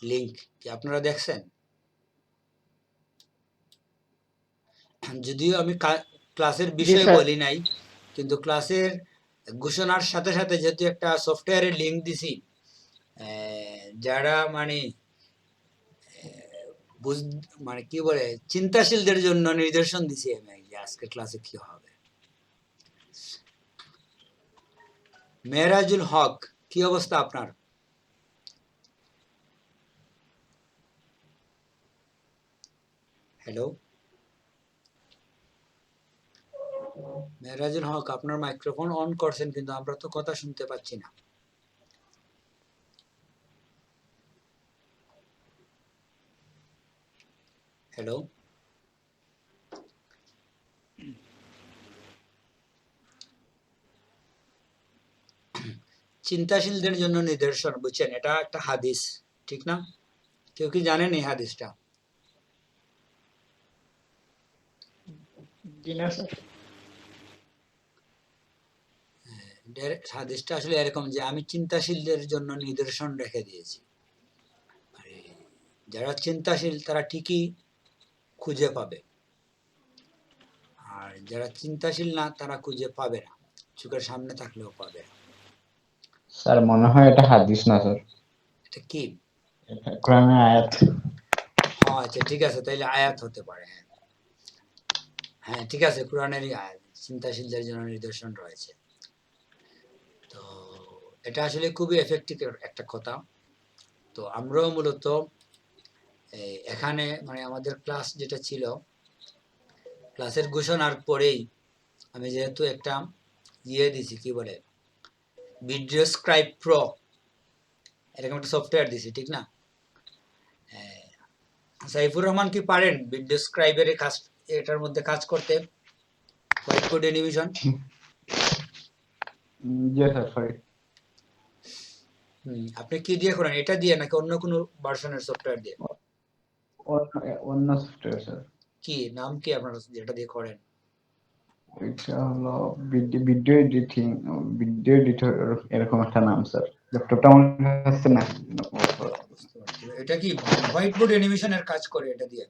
Link কি আপনারা দেখছেন? যদিও আমি ক্লাসের জি বিষয় স্যার। বলি নাই, কিন্তু ক্লাসের ঘোষণার সাথে সাথে যেহেতু একটা সফটওয়্যারের লিংক দিছি, যারা মানে মানে কি বলে চিন্তাশীলদের জন্য নির্দেশন দিছি আমি যে আজকে ক্লাসে কি হবে। মেহরাজুল হক, কি অবস্থা আপনার? হ্যালো মেহরাজুল হক, আপনার মাইক্রোফোন অন করছেন কিন্তু আমরা তো কথা শুনতে পাচ্ছি না। হ্যালো, চিন্তাশীলদের জন্য নিদর্শন, বুঝছেন? এটা একটা হাদিস, ঠিক না? কেউ কি জানেন এই হাদিসটা? জি না স্যার। হাদিসটা আসলে এরকম যে আমি চিন্তাশীলদের জন্য নিদর্শন রেখে দিয়েছি। মানে যারা চিন্তাশীল তারা ঠিকই খুঁজে পাবে, আর যারা চিন্তাশীল না তারা খুঁজে পাবে না, চোখের সামনে থাকলেও পাবে না। স্যার মনে হয় এটা হাদিস না স্যার, এটা কি? এটা কোরআনের আয়াত। হ্যাঁ, আচ্ছা ঠিক আছে, তাইলে আয়াত হতে পারে। হ্যাঁ হ্যাঁ ঠিক আছে, কোরআনেরই আয়াত, চিন্তাশীলদের জন্য নিদর্শন রয়েছে। তো এটা আসলে খুবই এফেক্টিভ একটা কথা। তো আমরাও মূলত এখানে মানে আমাদের ক্লাস যেটা ছিল, ক্লাসের ঘোষণার পরেই আমি যেহেতু একটা দিছি, কি বলে ভিডিও স্ক্রাইব প্রো, এরকম একটা সফটওয়্যার দিছি, ঠিক না? সাইফুর রহমান কি পারেন ভিডিও স্ক্রাইবের কাজ, এটার মধ্যে কাজ করতে, হোয়াইট বোর্ড অ্যানিমেশন? জি স্যার, সরি। আপনি কি দিয়ে করেন, এটা দিয়ে নাকি অন্য কোনো ভার্সনের সফটওয়্যার দিয়ে? অন্য সফটওয়্যার স্যার। কি নাম কি আপনার যেটা দিয়ে করেন? এটা হলো ভিডিও এডিটিং, ভিডিও এডিটর এরকম একটা নাম স্যার। ল্যাপটপটা আমার কাছে না। বুঝতে পারছি। এটা কি হোয়াইট বোর্ড অ্যানিমেশনের কাজ করে এটা দিয়ে?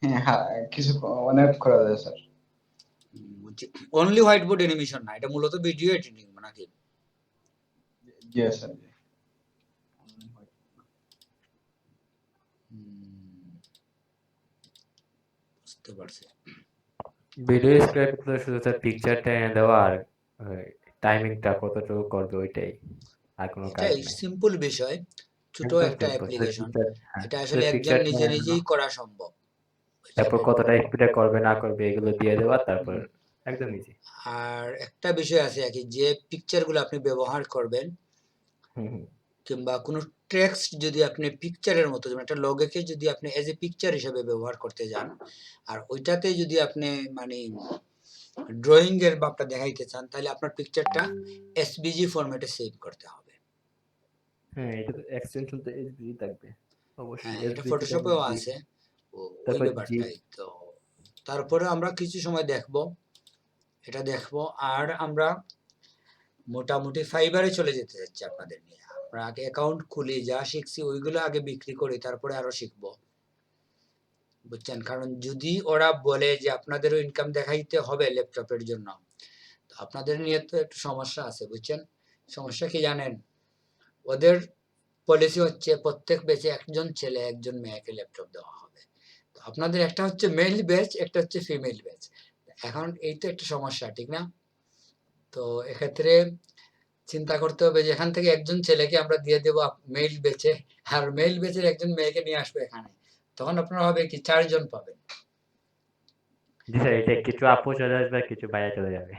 হ্যাঁ হ্যাঁ, কিছু অনেক করা যায় sir. Only white board animation না, এটা মূলত ভিডিও এডিটিং নাকি? জি স্যার। বুঝতে পারছি। ভিডিও স্ক্রাইব তো শুধু তার পিকচার টেনে দেওয়া আর টাইমিংটা কতটুকু করবে ওইটাই, আর কোনো কাজ এটাই নাই। সিম্পল বিষয়, ছোট একদম একটা সিম্পল, অ্যাপ্লিকেশন। হ্যাঁ এটা শুধু আসলে একজন পিকচার নিজে টেনে দেওয়া, নিজেই করা সম্ভব, বুঝছেন? তারপর কতটা স্পিডে করবে না করবে এগুলো দিয়ে দেওয়া, তারপর একদম ইজি। আর একটা বিষয় আছে আর কি, যে পিকচারগুলো আপনি ব্যবহার করবেন হুম হুম। কিংবা কোনো টেক্সট যদি আপনি পিকচারের মতো, যেমন একটা লোগোকে যদি আপনি এজ এ পিকচার হিসেবে ব্যবহার করতে যান, আর ওইটাতে যদি আপনি মানে ড্রয়িং এর ভাবটা দেখাইতে চান, তাহলে আপনার পিকচারটা এসভিজি ফরম্যাটে সেভ করতে হবে। হ্যাঁ, এটা তো এক্সটেনশন তো এসভি থাকবে অবশ্যই, হ্যাঁ, এটা এসভি থেকে ফটোশপেও জি, আছে ওই তারপর জি। ব্যাপারটাই তো। তারপরে আমরা কিছু সময় দেখব, এটা দেখব। আর আমরা মোটামুটি ফাইবারে চলে যেতে যাচ্ছি আপনাদের নিয়ে। আমরা আগে অ্যাকাউন্ট খুলি, যা শিখছি ওইগুলো আগে বিক্রি করি, তারপরে আরো শিখবো, বুঝছেন? কারণ যদি ওরা বলে যে আপনাদেরও ইনকাম দেখাইতে হবে ল্যাপটপের জন্য, তো আপনাদের নিয়ে তো একটু সমস্যা আছে, বুঝছেন? সমস্যা কি জানেন? ওদের পলিসি হচ্ছে প্রত্যেক ব্যাচে একজন ছেলে একজন মেয়েকে ল্যাপটপ দেওয়া হবে। তো আপনাদের একটা হচ্ছে মেল ব্যাচ, একটা হচ্ছে ফিমেল ব্যাচ। এখন এই তো একটা সমস্যা, ঠিক না? তো এক্ষেত্রে চিন্তা করতে হবে যে এখান থেকে একজন ছেলেকে আমরা দিয়ে দেবো মেইল বেচে, আর মেইল বেচের একজন মেয়েকে নিয়ে আসবো এখানে, তখন আপনারা হবে কি 4 জন পাবেন। জি স্যার, এটা কিছু আপু চলে আসবে আর কিছু বাইরে চলে যাবে।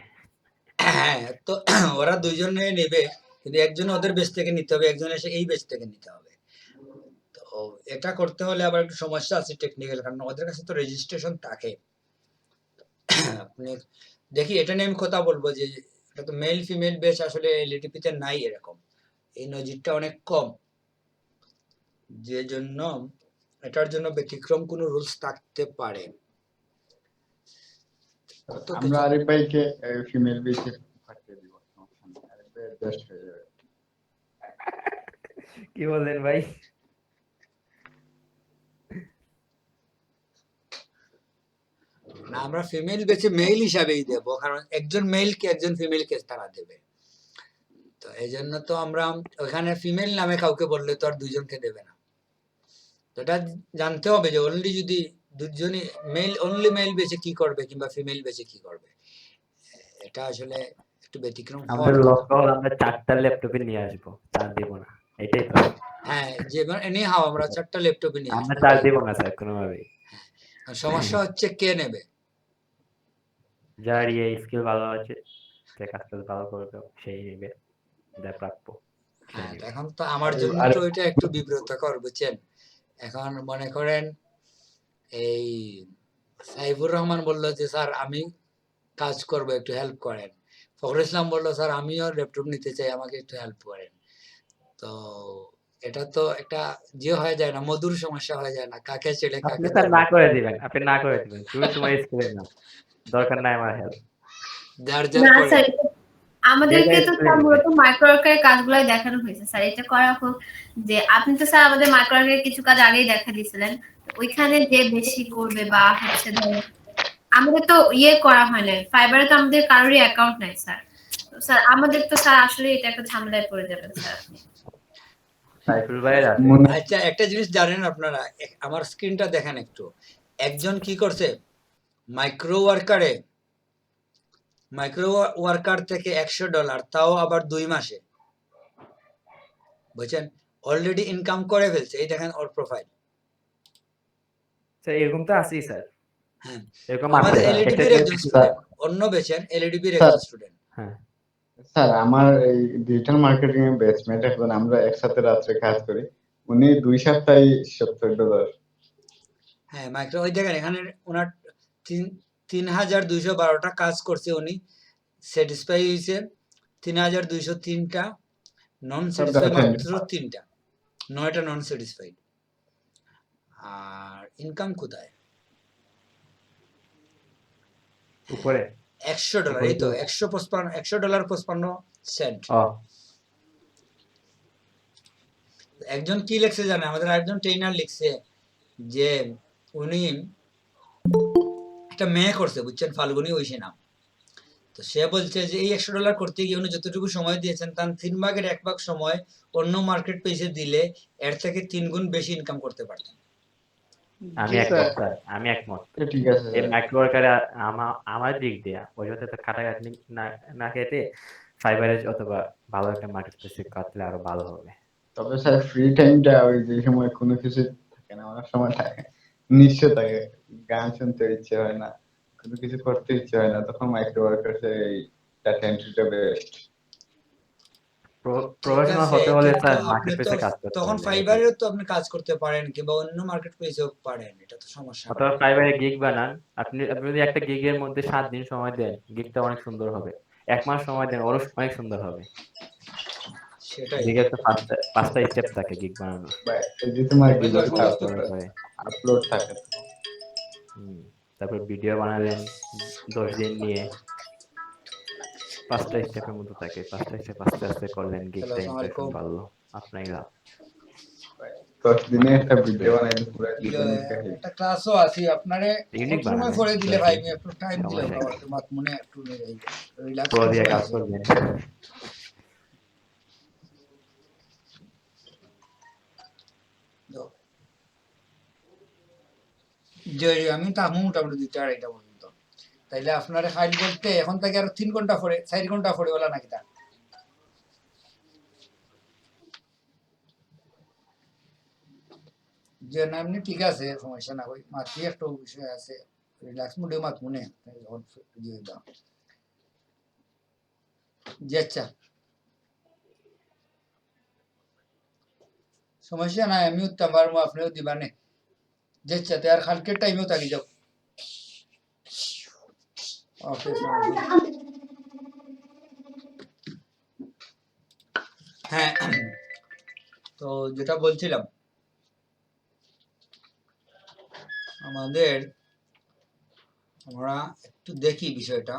হ্যাঁ, তো ওরা 2 জন নেবে, কিন্তু একজন ওদের বেচ থেকে নিতে হবে, একজন এসে এই বেচ থেকে নিতে হবে। তো এটা করতে হলে আবার একটু সমস্যা আছে টেকনিক্যাল, কারণ ওদের কাছে তো রেজিস্ট্রেশন থাকে। আপনি দেখি এটা নিয়ে আমি কথা বলবো যে এটা তো মেল ফিমেল বেচ আসলে এলটিপি তে নাই এরকম, এই নজিরটা অনেক কম, যে জন্য এটার জন্য ব্যতিক্রম কোনো রুলস থাকতে পারে। কত আমরা কিছু। আরিফ ভাইকে ফিমেল বেসে পাঠিয়ে দিব, সমস্যা নেই, আরিফ ভাই অ্যাডজাস্ট হয়ে যাবে। কি বললেন ভাই? না, আমরা ফিমেল বেছে মেল হিসাবেই দেব, কারণ একজন মেলকে একজন ফিমেলকে তারা দেবে। তো এই জন্য তো আমরা ওখানে ফিমেল নামে কাউকে বললে তো আর দুইজনকে দেবে না। তো এটা জানতে হবে যে অনলি যদি দুজনই মেল, অনলি মেল বেছে কি করবে কিংবা ফিমেল বেছে কি করবে, এটা আসলে একটু ব্যতিক্রম হওয়ার আমাদের কথা। লক্ষ্য হলো আমরা 4টা ল্যাপটপে নিয়ে আসবো, 4 দিব না, এটাই তো। হ্যাঁ, যে এনি হাও আমরা 4টা ল্যাপটপে নিয়ে আমরা আসবো। 4 দিব না স্যার কোনোভাবেই। আর সমস্যা হচ্ছে কে নেবে। যার স্কিল ভালো আছে, যে কাজটা ভালো করবে সেই নেবে, যা প্রাপ্য সেই হ্যাঁ, তো নেবে। এখন তো আমার জন্য আর তো ওইটা একটু বিব্রতকর, বুঝছেন। এখন মনে করেন এই সাইফুর রহমান বললো যে স্যার আমি কাজ করবো, একটু হেল্প করেন। ফখরুল ইসলাম বললো স্যার আমিও ল্যাপটপ নিতে চাই, আমাকে একটু হেল্প করেন। তো এটা তো একটা হয়ে যায় না, মধুর সমস্যা হয়ে যায় না, কাকে ছেড়ে আপনি কাকে স্যার ধরবো। না করে দিবেন, আপনি না করে দিবেন, তুমি তোমার স্কিলের নাম, দরকার নাই আমার হেল্প। যার যার না করে। স্যার, যে আমাদেরকে যার তো স্কিলের স্যার নেবে। মূলত মাইক্রোওয়ার্কের কাজগুলাই দেখানো হয়েছে স্যার, এটা করা হোক। যে আপনি তো স্যার আমাদের মাইক্রোওয়ার্কের কিছু কাজ আগেই দেখা দিয়েছিলেন, ওইখানে যে বেশি করবে বা হচ্ছে ধরুন আমাদের তো করা হয় না, ফাইবারে তো আমাদের কারোরই অ্যাকাউন্ট নাই স্যার। তো স্যার আমাদের তো স্যার আসলে এটা একটা ঝামেলায় পড়ে যাবেন স্যার আপনি। সাইফুল ভাইয়ের আছে। মনে আচ্ছা, একটা জিনিস জানেন আপনারা, আমার স্ক্রিনটা দেখেন একটু। একজন কি করছে, মাইক্রো ওয়ার্কার থেকে $100, তাও আবার 2 মাসে, বুঝছেন, অলরেডি ইনকাম করে ফেলছে। এই দেখেন ওর প্রোফাইল। স্যার এরকম তো আছেই স্যার, হ্যাঁ, এরকম আমাদের আছে। একটা এলএডিবির যে একজন স্টুডেন্ট, অন্য ব্যাচের এলএডিবির স্যার একজন স্টুডেন্ট। হ্যাঁ, স্যার আমার এই ডিজিটাল মার্কেটিং এর ব্যাচমেট, এখন আমরা একসাথে রাত্রে কাজ করি। উনি 2 সপ্তাহে $70। হ্যাঁ, মাইক্রো, ওই দেখেন এখানে ওনার 3212টা কাজ করছে উনি, স্যাটিসফাই হয়েছে 3203টা, নন সব স্যাটিসফাই ডাটা মাত্র 3টা, 9টা নন স্যাটিসফাইড। আর ইনকাম কোথায়? উপরে $100, এই তো $100.55 ও একজন কি লিখছে জানে, আমাদের আরেকজন ট্রেনার লিখছে যে উনি একটা মেয়ে করছে, বুঝছেন, ফাল্গুনি ঐশী নাম। তো সে বলছে যে এই $100 করতে গিয়ে উনি যতটুকু সময় দিয়েছেন তার 3/1 সময় অন্য মার্কেট প্লেসে দিলে এর থেকে 3 গুণ বেশি ইনকাম করতে পারতেন। আমি জি স্যার, একমত স্যার, আমি একমত। ঠিক আছে এই স্যার। মাইক্রো ওয়ার্কারে আমার দিক দিয়ে ওই হতে তো খাটাখাটনি না না খেতে ফাইবারে অথবা ভালো একটা মার্কেট প্লেসে কাটলে আরো ভালো হবে। তবে স্যার ফ্রি টাইমটা ওই যে সময় কোনো কিছু থাকে না, অনেক সময় থাকে, নিশ্চয় থাকে, গান শুনতে ইচ্ছে হয় না, কোনো কিছু করতে ইচ্ছে হয় না, তখন মাইক্রো ওয়ার্কার্স এই ডাটা এন্ট্রিটা বেস্ট। ঠিক প্রফেশনাল আছে, হতে হলে কিন্তু স্যার আপনি মার্কেট তো প্লেসে কাজ করতে তখন হবে এটাই। ফাইবারেও তো আপনি কাজ করতে পারেন কিংবা অন্য মার্কেট প্লেসেও পারেন, এটা তো সমস্যা না। অথবা ফাইবারে গিগ বানান। আপনি যদি একটা গিগের মধ্যে 7 দিন সময় দেন, গিগটা অনেক সুন্দর হবে। 1 মাস সময় দেন, ওরও অনেক সুন্দর হবে। সেটাই। গিগের তো 5টা স্টেপ থাকে গিগ বানানোর। বা এই যে তোমার ওই গিগে দশটা step তারপরে করে আপলোড থাকে। তারপর ভিডিও বানালেন 10 দিন নিয়ে, 5টা স্টেপের মতো থাকে। 5টা স্টেপ আস্তে আস্তে করলেন, হ্যালো, গিগটা আসসালামু ইমপ্রেশন আলাইকুম। বাড়লো, আপনারই লাভ। 10 দিনে একটা ভিডিও বানাইলে পুরো জীবনের কাহিনী। একটা ক্লাসও আছে আপনারে, ইউনিক কত সময় বানাবেন করে দিলে 10 ভাই, দিন, আমি একটু টাইম দিলে সমস্যা বাবা, নেই। একটু মাত মনে একটু রিল্যাক্স প্রো দিয়ে করতে কাজ আছে। করবেন। যে আমি থাকবো মোটামুটি 2টা 2:30 পর্যন্ত। তাইলে আপনারে ফাইল করতে এখন থেকে আরো 3 ঘন্টা পরে 4 ঘন্টা পরে ওলা নাকি তা? যে না, এমনি ঠিক আছে, সমস্যা না, ওই মাতৃ একটা বিষয় আছে, রিল্যাক্স মুডে মাত মনে যখন দিয়ে দাও। জি আচ্ছা, সমস্যা নাই, আমিও তো পারবো, আপনিও দিবানে। জি আচ্ছা, তো আর কালকের টাইমেও থাকি যাও। ওকে, হ্যাঁ, তো যেটা বলছিলাম, আমরা একটু দেখি বিষয়টা,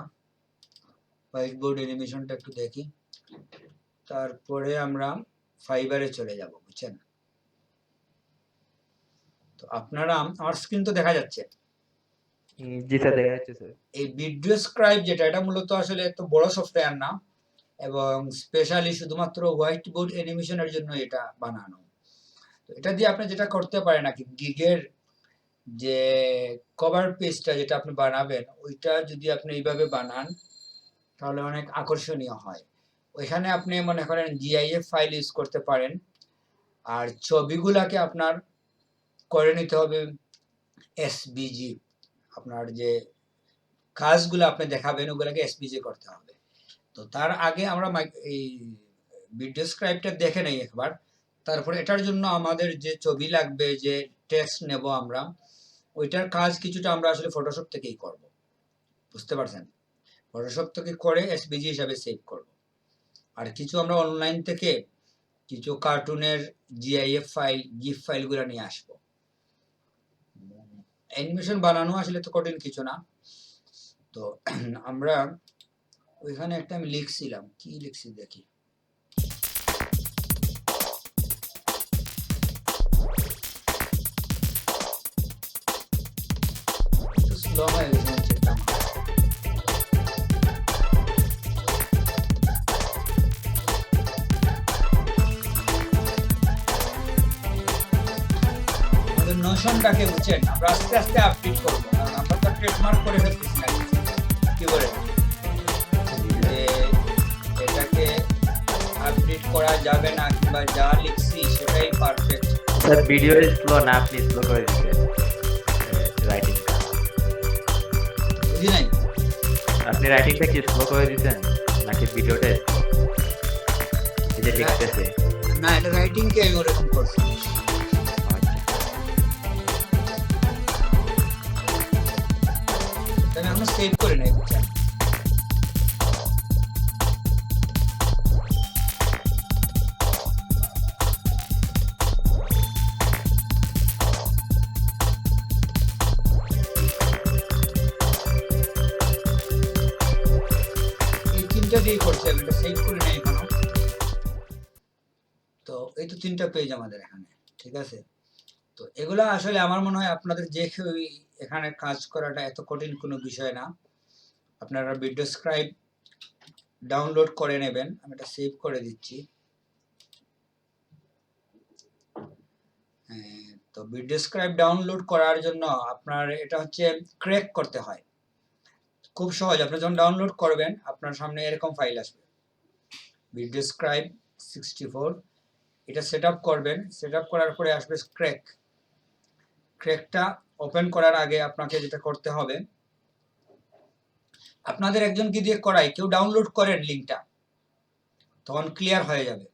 হোয়াইট বোর্ড অ্যানিমেশনটা একটু দেখি, তারপরে আমরা ফাইবারে চলে যাব, বুঝছেন। তো আপনারা, আমার স্ক্রিন তো দেখা যাচ্ছে। জি স্যার, দেখা যাচ্ছে স্যার। এই ভিডিও স্ক্রাইব যেটা, এটা মূলত আসলে এত বড় সফটওয়্যার না, এবং স্পেশালি শুধুমাত্র হোয়াইট বোর্ড অ্যানিমেশনের জন্য এটা বানানো। তো এটা দিয়ে আপনি যেটা করতে পারেন নাকি, গিগের যে কভার পেজটা যেটা আপনি বানাবেন, ওইটা যদি আপনি এইভাবে বানান তাহলে অনেক আকর্ষণীয় হয়। ওইখানে আপনি মনে করেন জিআইএফ ফাইল ইউজ করতে পারেন, আর ছবিগুলাকে আপনার করে নিতে হবে এসবিজি। আপনার যে কাজগুলো আপনি দেখাবেন ওগুলাকে এসবিজি করতে হবে। তো তার আগে আমরা এই ভিডিও স্ক্রাইবটা দেখে নেই একবার, তারপরে এটার জন্য আমাদের যে ছবি লাগবে, যে টেক্সট নেব আমরা, ওইটার কাজ কিছুটা আমরা আসলে ফটোশপ থেকেই করব, বুঝতে পারছেন? ফটোশপ থেকে করে এসবিজি হিসাবে সেভ করব। আর কিছু আমরা অনলাইন থেকে কিছু কার্টুনের জিআইএফ ফাইল, গিফ ফাইলগুলো নিয়ে আসবো। অ্যানিমেশন বানানো আসলে তো কঠিন কিছু না। তো আমরা ওইখানে একটা আমি লিখছিলাম, কি লিখছি দেখি। স্লো হয়ে গেছে নেটটা আমার। আমাদের নোশনটাকে বুঝছেন, আমরা আস্তে আস্তে আপডেট করবো, কারণ আমরা তো ট্রেডমার্ক করে ফেলতেছি না, কি বলে যে এটাকে আপডেট করা যাবে না, কিংবা যা লিখছি সেটাই পারফেক্ট। স্যার ভিডিও স্লো না, আপনি স্লো করে দিচ্ছেন রাইটিংটা। বুঝি নাই। আপনি রাইটিংটা কি স্লো করে দিচ্ছেন নাকি ভিডিওটা এই যে লিখতেছে? না, এটা রাইটিং কে আমি ওরকম করছি। আচ্ছা, আমি এখনো সেভ করে নাই, বুঝছেন? এই তিনটা দিয়ে করছি আমি, এটা সেভ করে নাই এখনো। তো এই তো 3টা পেজ আমাদের এখানে, ঠিক আছে? তো এগুলা আসলে আমার মনে হয় আপনাদের যে কেউ এখানে কাজ করাটা এত কঠিন কোনো বিষয় না। আপনারা ভিডিও স্ক্রাইব ডাউনলোড করে নেবেন, আমি এটা সেভ করে দিচ্ছি। তো ভিডিও স্ক্রাইব ডাউনলোড করার জন্য আপনার এটা হচ্ছে ক্র্যাক করতে হয়। খুব সহজ, আপনি যখন ডাউনলোড করবেন আপনার সামনে এরকম ফাইল আসবে, ভিডিও স্ক্রাইব 64। এটা সেট আপ করবেন, সেট আপ করার পরে আসবে ক্র্যাক। ক্র্যাকটা ওপেন করার আগে আপনাকে যেটা করতে হবে, আপনাদের একজনকে দিয়ে করাই, কেউ ডাউনলোড করেন লিঙ্কটা, তখন ক্লিয়ার হয়ে যাবে।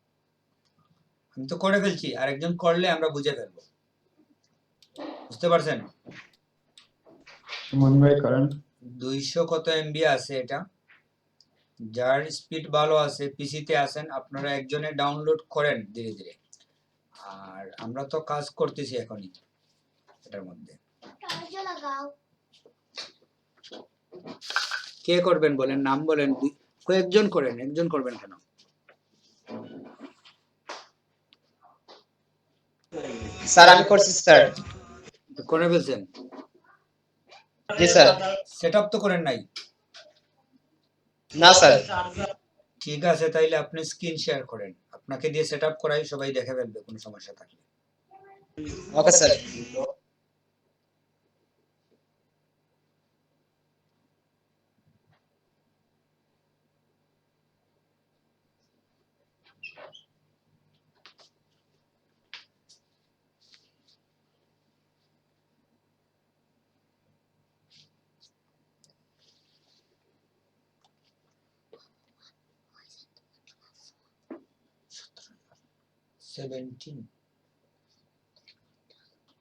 আমি তো করে ফেলছি, আর একজন করলে আমরা বুঝে ফেলবো, বুঝতে পারছেন? সুমন ভাই করেন। 200 কত এমবি আছে এটা, যার স্পিড ভালো আছে, পিসিতে আছেন, আপনারা একজনে ডাউনলোড করেন ধীরে ধীরে। আর আমরা তো কাজ করতেছি এখনই এটার মধ্যে। কে করবেন বলেন, নাম বলেন, কয়েকজন করেন, একজন করবেন কেন? স্যার আমি করছি স্যার। করে ফেলছেন? জি স্যার। সেট আপ তো করেন নাই? না স্যার। ঠিক আছে, তাইলে আপনি স্ক্রিন শেয়ার করেন, আপনাকে দিয়ে সেট আপ করাই, সবাই দেখে ফেলবে কোনো সমস্যা থাকলে। Okay sir.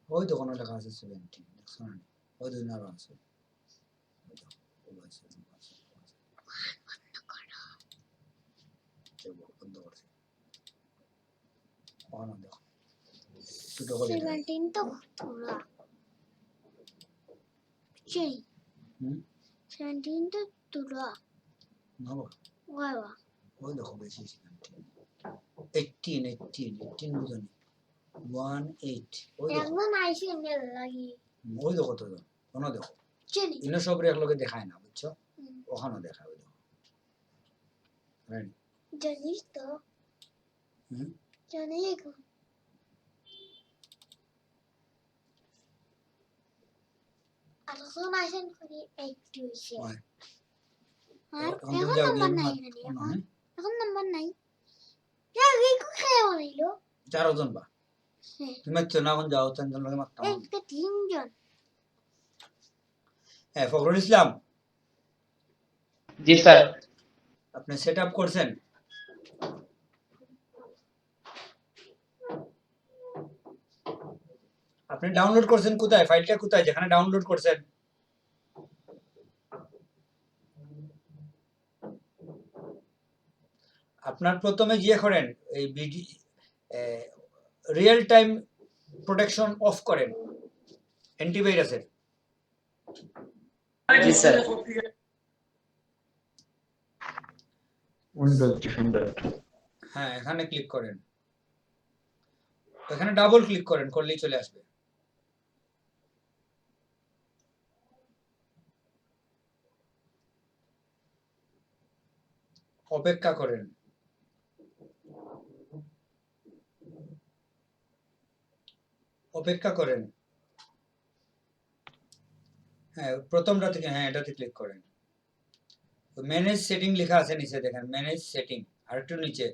ওই তো কোনো লেখা আছে 17, দেখছো না? ওই দিন আরো আছে, বন্ধ করছে। দেখো দুটো করে 17 তো তোরা সেই 17 তো তোরা বাবা, বাবা ওই দেখো বেশি 18 বুঝুন 18, ওই দেখো, একদম আইসি মেল লাগি ওই দেখো তো, কোনো দেখো চিনি ইনো সব একলগে দেখায় না, বুঝছো? ওখানে দেখাবে। Right? জানিস তো হুম? জানি গো আলোচনা আসেন করি একটু এসে হয়। আর এখন তুমি এখন যাও নাম্বার গিয়ে নাই মাত- নানি কোনো, হ্যাঁ? এখন নাম্বার নাই যা রিকু খেয়ে বলিলো 4 জন বা। হ্যাঁ তুমি মারছো না, এখন যাও 3 জন লগে মারতাম। একটা তিনজন হ্যাঁ, ফখরুল ইসলাম, জি স্যার। আপনি সেট আপ করছেন? আপনি ডাউনলোড করছেন কোথায়? ফাইলটা কোথায় যেখানে ডাউনলোড করছেন? আপনার প্রথমে গিয়ে করেন এই রিয়েল টাইম প্রোটেকশন অফ করেন অ্যান্টিভাইরাসের। জি স্যার। Windows defender. হ্যাঁ, এখানে ক্লিক করেন, এখানে ডাবল ক্লিক করেন, করলেই চলে আসবে। অপেক্ষা করেন, অপেক্ষা করেন। হ্যাঁ, প্রথমটা থেকে, হ্যাঁ এটাতে ক্লিক করেন। ম্যানেজ সেটিং লেখা আছে নিচে, দেখেন ম্যানেজ সেটিং, আর একটু নিচে,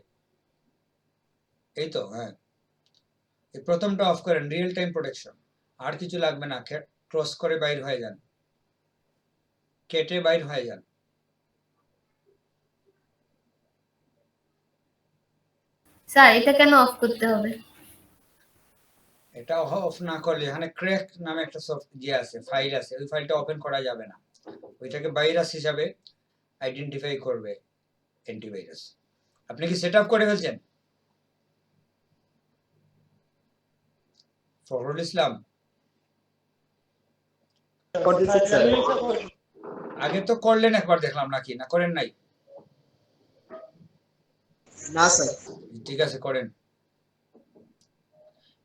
এই তো, হ্যাঁ এই প্রথমটা অফ করেন, রিয়েল টাইম প্রোটেকশন। আর কিছু লাগবে না, ক্রস করে বাইর হয়ে যান, কেটে বাইর হয়ে যান। স্যার এটা কেন অফ করতে হবে? এটা অফ না করলে এখানে ক্র্যাক নামে একটা আছে, ফাইল আছে, ওই ফাইলটা ওপেন করা যাবে না। ওইটাকে ভাইরাস হিসাবে আইডেন্টিফাই করবে অ্যান্টিভাইরাস। আপনি কি সেট আপ করে ফেলছেন? ফখরুল ইসলাম, করতেছি স্যার। আগে তো করলেন একবার, দেখলাম নাকি, না করেন নাই? না স্যার। ঠিক আছে, করেন।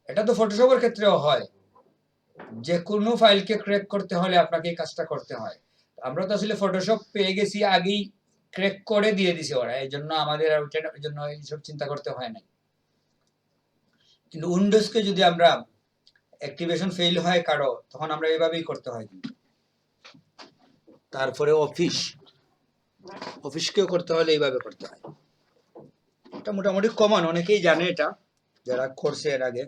এটা তো ফটোশপের ক্ষেত্রেও হয়, যে কোনো ফাইলকে ক্র্যাক করতে হলে আপনাকে এই কাজটা করতে হয়। আমরা তো আসলে ফটোশপ পেয়ে গেছি আগেই, ক্র্যাক করে দিয়ে দিছে ওরা, এই জন্য আমাদের আর ওইটার জন্য এইসব চিন্তা করতে হয় না। কিন্তু উইন্ডোজকে যদি আমরা অ্যাক্টিভেশন ফেল হয় কারো, তখন আমরা এইভাবেই করতে হয়। কিন্তু তারপরে অফিসকেও করতে হলে এইভাবে করতে হয়। এটা মোটামুটি কমন, অনেকেই জানে এটা, যারা করছে এর আগে।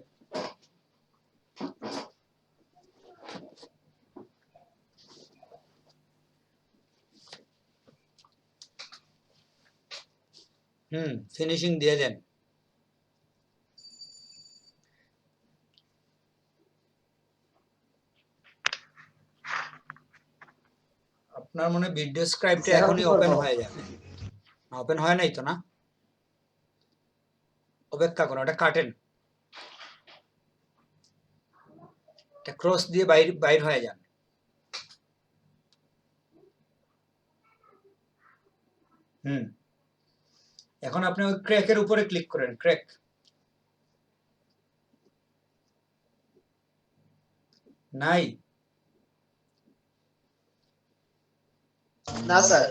ফিনিশিং দিয়ে দেন। আপনার মনে ভিডিও স্ক্রাইবটা স্যার, এখনই কি করবো? ওপেন হয়ে যাবে। ওপেন হয় নাই তো, না? অপেক্ষা করুন, ওটা কাটেন, এটা ক্রস দিয়ে বাইর হয়ে যান। এখন আপনি ওই ক্র্যাকের উপরে ক্লিক করেন, ক্র্যাক। নাই? না স্যার।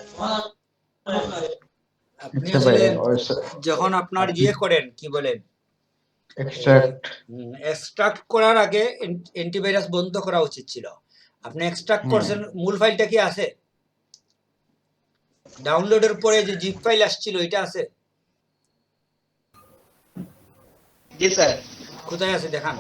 আপনি আচ্ছা ভাই, আসলে যখন আপনার ইয়ে করেন, কি বলেন, এক্সট্রাক্ট এক্সট্রাক্ট করার আগে অ্যান্টিভাইরাস বন্ধ করা উচিত ছিল। আপনি এক্সট্রাক্ট করছেন, মূল ফাইলটা কি আছে? ডাউনলোডের পরে যে জিপ ফাইল আসছিল, এটা আছে? জি স্যার। কোথায় আছে দেখান।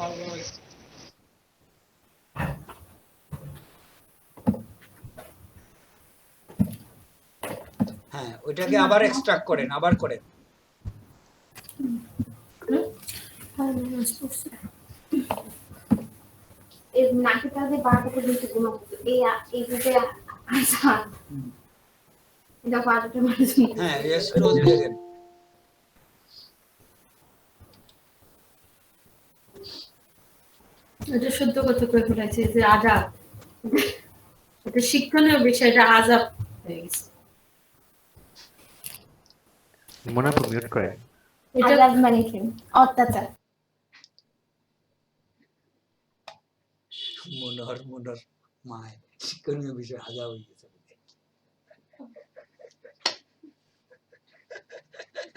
হ্যাঁ, ওইটাকে আবার এক্সট্রাক্ট করেন, আবার করেন। এই নাকিটা যে বারটা পর্যন্ত ঘুমাবো, এই যে আচ্ছা এটা বারটা পর্যন্ত। হ্যাঁ, ইয়েস ক্লোজ দিয়ে দেন। এটা সত্য কথা কয়ে ফেলেছে যে আজাব, এটা শিক্ষণীয় বিষয়টা আজাব হয়ে গেছে। মনে হয় মিউট করেন। এটা আজাব মানে কি? অত্যাচার। মুনর মায় শিক্ষণীয় বিষয় হাজার হয়ে গেছে।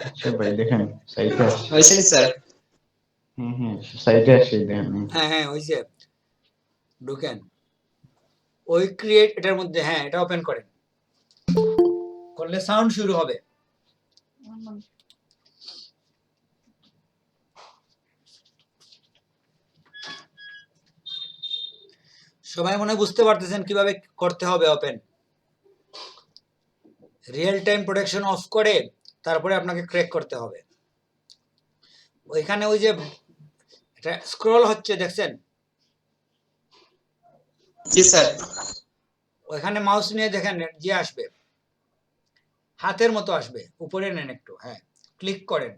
আচ্ছা ভাই দেখেন সাইটে আসছে। হয়েছে নি স্যার? হ্যাঁ সাইটে আসছে দেখেন। হ্যাঁ হ্যাঁ হয়েছে, ঢুকেন ওই ক্রিয়েট এটার মধ্যে, হ্যাঁ এটা ওপেন করেন, করলে সাউন্ড শুরু হবে। সবাই মনে হয় বুঝতে পারতেছেন কিভাবে করতে হবে open. Real time protection of করে তারপরে আপনাকে ক্র্যাক করতে হবে। ওইখানে ওই যে এটা স্ক্রল হচ্ছে দেখছেন, জি স্যার। ওইখানে মাউস নিয়ে দেখেন যে আসবে, হাতের মতো আসবে, উপরে নেন একটু, হ্যাঁ ক্লিক করেন,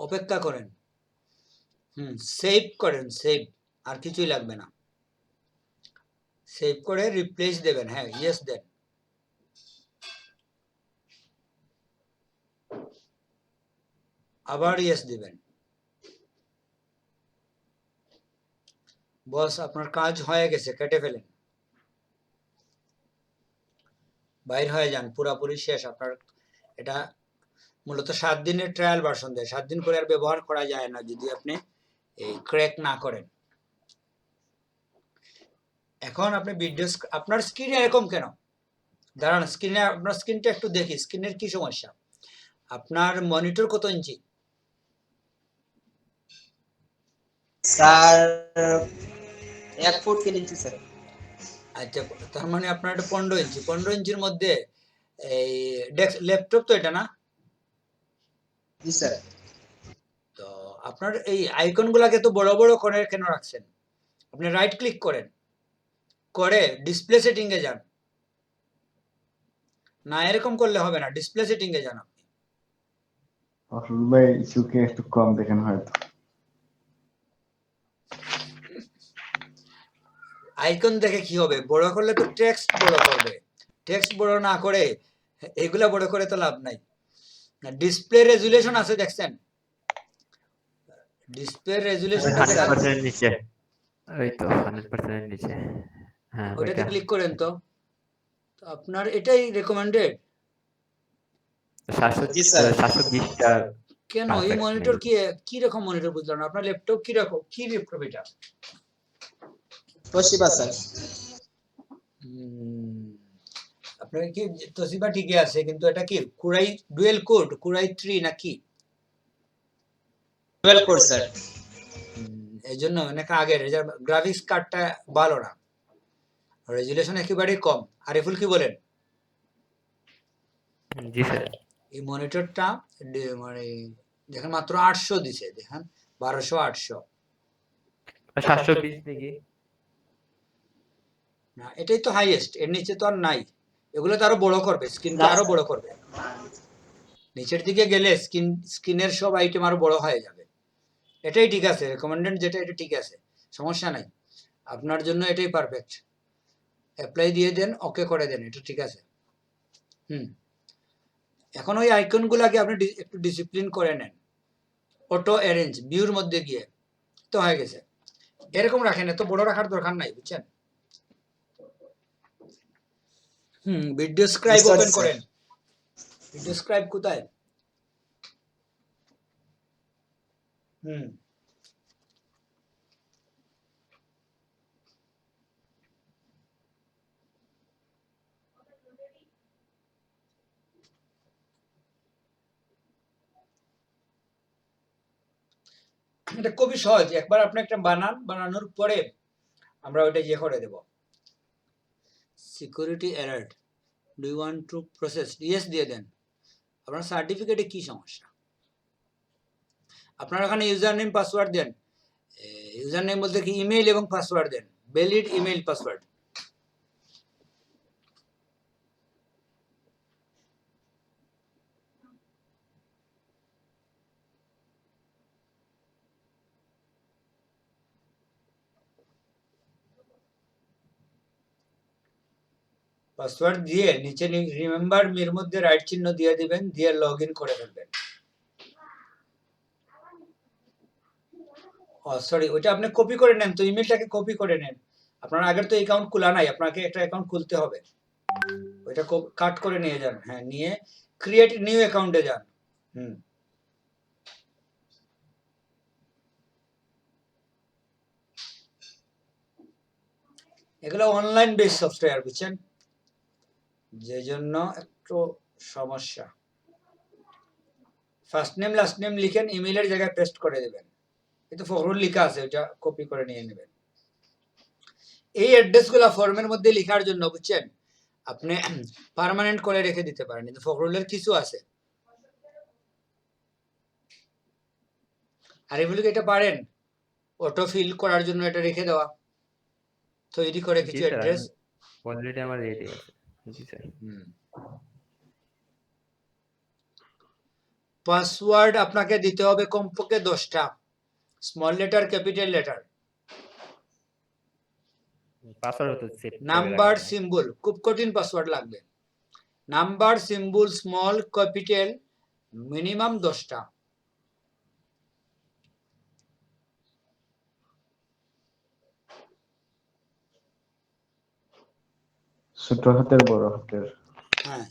অপেক্ষা করেন, সেভ করেন, সেভ, আর কিছুই লাগবে না, সেভ করে রিপ্লেস দেবেন, হ্যাঁ ইয়েস দেন, আবার ইয়েস দিবেন। বস আপনার কাজ হয়ে গেছে, কেটে ফেলেন, বাইর হয়ে যান, পুরাপুরি শেষ আপনার। এটা মূলত 7 দিনের ট্রায়াল ভার্সন দেয়, 7 দিন করে আর ব্যবহার করা যায় না যদি আপনি এই ক্র্যাক না করেন। এখন আপনি ভিডিও, আপনার স্ক্রিনে এরকম কেন? দাঁড়ান স্ক্রিনে, আপনার স্ক্রিনটা একটু দেখি, স্ক্রিনের কি সমস্যা? আপনার মনিটর কত ইঞ্চি? স্যার 1 ফুট 3 ইঞ্চি স্যার। আচ্ছা, তার মানে আপনার এটা 15 ইঞ্চি, 15 ইঞ্চির মধ্যে এই ল্যাপটপ তো এটা না? জি স্যার। তো আপনার এই আইকন গুলাকে তো বড় বড় করে কেন রাখছেন? আপনি রাইট ক্লিক করেন, করে ডিসপ্লে সেটিং এ যান, না এরকম করলে হবে না, ডিসপ্লে সেটিং এ যান আপনি। অসুল ভাই চোখে একটু কম দেখেন হয়তো। আইকন দেখে কি হবে? বড় করলে তো টেক্সট বড় করবে, টেক্সট বড় না করে এগুলা বড় করে তো লাভ নাই। না ডিসপ্লে রেজুলেশন আছে দেখছেন? ডিসপ্লে রেজুলেশনটা দেখা 100% নিচে, ওই তো 100% নিচে, হ্যাঁ ওটাতে ওইটা। ক্লিক করেন তো। তো আপনার এটাই রেকমেন্ডেড। 700 জি স্যার। 720 টা কেন এই perfect মনিটর নেই। কি রকম মনিটর বুঝলাম না? আপনার ল্যাপটপ কি রকম, কি ল্যাপটপ এটা? Toshiba sir. আপনার কি তোশিবা ঠিকই আছে, কিন্তু এটা কি কুরাই ডুয়েল কোড, কুরাই 3 নাকি? 12 কোর স্যার। এই জন্য অনেক আগের গ্রাফিক্স কার্ডটা ভালো না, রেজুলেশন একেবারেই কম। আরিফুল কি বলেন? জি স্যার। এই মনিটরটা মানে দেখেন মাত্র 800 দিছে, দেখেন 1200 800 720 দেখি। না এটাই তো হাইয়েস্ট, এর নিচে তো আর নাই। এগুলো তো আরো বড় করবে, স্ক্রিনটা আরো বড় করবে, নিচের দিকে গেলে স্ক্রিনের সব আইটেম আরো বড় হয়ে যাবে। এটাই ঠিক আছে, রেকমেন্ডেড যেটা এটা ঠিক আছে, সমস্যা নাই, আপনার জন্য এটাই পারফেক্ট। অ্যাপ্লাই দিয়ে দেন, ওকে করে দেন, এটা ঠিক আছে। এখন ওই আইকনগুলোকে আপনি একটু ডিসিপ্লিন করে নেন, অটো অ্যারেঞ্জ ভিউর মধ্যে গিয়ে, তো হয়ে গেছে। এরকম রাখেন, এত বড় রাখার দরকার নাই, বুঝছেন? ভিডিও স্ক্রাইব বুঝতে ওপেন পারছি, করেন। ভিডিও স্ক্রাইব কোথায়? এটা খুবই সহজ, একবার আপনি একটা বানানোর পরে আমরা ওইটা ইয়ে করে দেব। Security alert, do you want to process, yes দিয়ে দেন। আপনার সার্টিফিকেটে কি সমস্যা? আপনার ওখানে ইউজার নেম পাসওয়ার্ড দেন, ইউজার নেম বলতে কি ইমেইল এবং পাসওয়ার্ড দেন, ভ্যালিড ইমেইল পাসওয়ার্ড। পাসওয়ার্ড দিয়ে নিচে রিমেম্বার মির মধ্যে রাইট চিহ্ন দিয়ে দিবেন, দিয়ে লগ ইন করে ফেলবেন। সরি, ওইটা আপনি কপি করে নেন তো, ইমেলটাকে কপি করে নেন। আপনার আগের তো অ্যাকাউন্ট খোলা নাই, আপনাকে একটা অ্যাকাউন্ট খুলতে হবে। ওইটা কাট করে নিয়ে যান, হ্যাঁ, নিয়ে ক্রিয়েট নিউ অ্যাকাউন্টে যান। হুম, এগুলো অনলাইন বেস সফটওয়্যার, বুঝছেন, যে জন্য একটু সমস্যা। ফার্স্ট নেম লাস্ট নেম লিখেন, ইমেইলের জায়গায় পেস্ট করে দেবেন। কিন্তু ফখরুল লেখা আছে, ওটা কপি করে নিয়ে নেবেন। এই অ্যাড্রেসগুলো ফর্মের মধ্যে লেখার জন্য, বুঝছেন, আপনি পার্মানেন্ট করে রেখে দিতে পারেন, কিন্তু ফখরুলের কিছু আছে। আর এগুলোকে এটা পারেন অটো ফিল করার জন্য, এটা রেখে দেওয়া তৈরি করে জি কিছু স্যার, অ্যাড্রেস। অলরেডি আমার রেডি আছে। জি স্যার। পাসওয়ার্ড আপনাকে দিতে হবে কমপক্ষে 10টা, small letter, capital letter, password তো সেট করে নাম্বার, রাখা যায়। সিম্বল, খুব কঠিন পাসওয়ার্ড লাগবে। Number, symbol, small, capital, minimum 10টা। ছোট হাতের বড় হাতের। হ্যাঁ,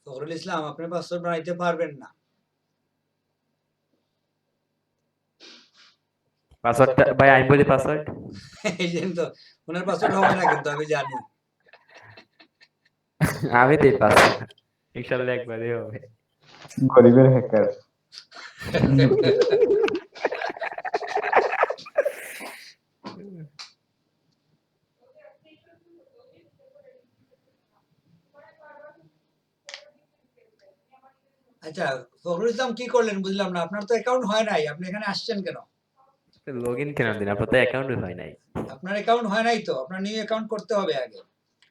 ফখরুল ইসলাম, আপনি পাসওয়ার্ড বানাইতে পারবেন না। পাসওয়ার্ডটা ভাই আমি বলি পাসওয়ার্ড। এই জন্য তো ওনার পাসওয়ার্ড হবে না, কিন্তু আমি জানি। আমি দেই পাসওয়ার্ড। ইনশাআল্লাহ একবারই হবে। গরিবের হ্যাকার। আচ্ছা, ফখরুল ইসলাম কি করলেন বুঝলাম না। আপনার তো অ্যাকাউন্ট হয় নাই, আপনি এখানে আসছেন কেন? লগইন কেন দিন? আপনার তো অ্যাকাউন্টই হয় নাই। আপনার অ্যাকাউন্ট হয় নাই তো, আপনার নিউ অ্যাকাউন্ট করতে হবে আগে।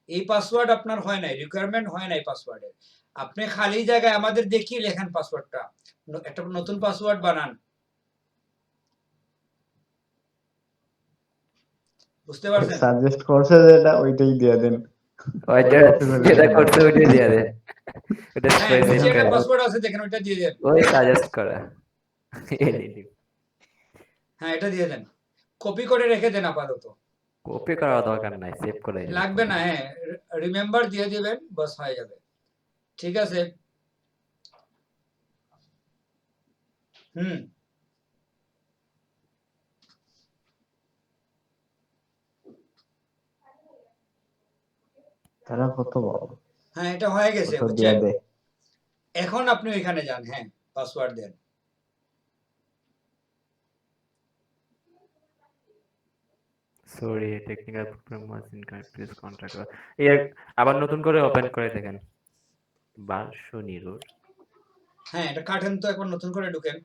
এই পাসওয়ার্ড আপনার হয় নাই, রিকোয়ারমেন্ট হয় নাই পাসওয়ার্ডের। আপনি খালি জায়গায় আমাদের দেখিয়ে লেখেন পাসওয়ার্ডটা, একটা নতুন পাসওয়ার্ড বানান। বুঝতে পারছেন? সাজেস্ট করছে যেটা ওইটাই দিয়ে দেন। ওইটা যেটা করতে ওইটাই দিয়ে দেন। ওটা হ্যাঁ, নিচে স্পেসিফিক একটা করে। পাসওয়ার্ড আছে দেখেন, ওইটা দিয়ে দেন। ওই সাজেস্ট করা। হ্যাঁ, এটা দিয়ে দেন, কপি করে রেখে দেন আপাতত। কপি করার দরকার নাই, সেভ করে নিন। লাগবে না, হ্যাঁ, রিমেম্বার দিয়ে দিবেন, বাস হয়ে যাবে। ঠিক আছে। হুম, তারা কত বড়, হ্যাঁ, এটা হয়ে গেছে, কত দিয়ে বুঝছেন। দেয়। এখন আপনি ওইখানে যান, হ্যাঁ, পাসওয়ার্ড দেন। Sorry, technical problem was incorrect, please contact. এই আবার নতুন করে ওপেন করে দেখেন। বাসনি রোড। হ্যাঁ, এটা কাটেন তো, একবার নতুন করে ঢুকেন।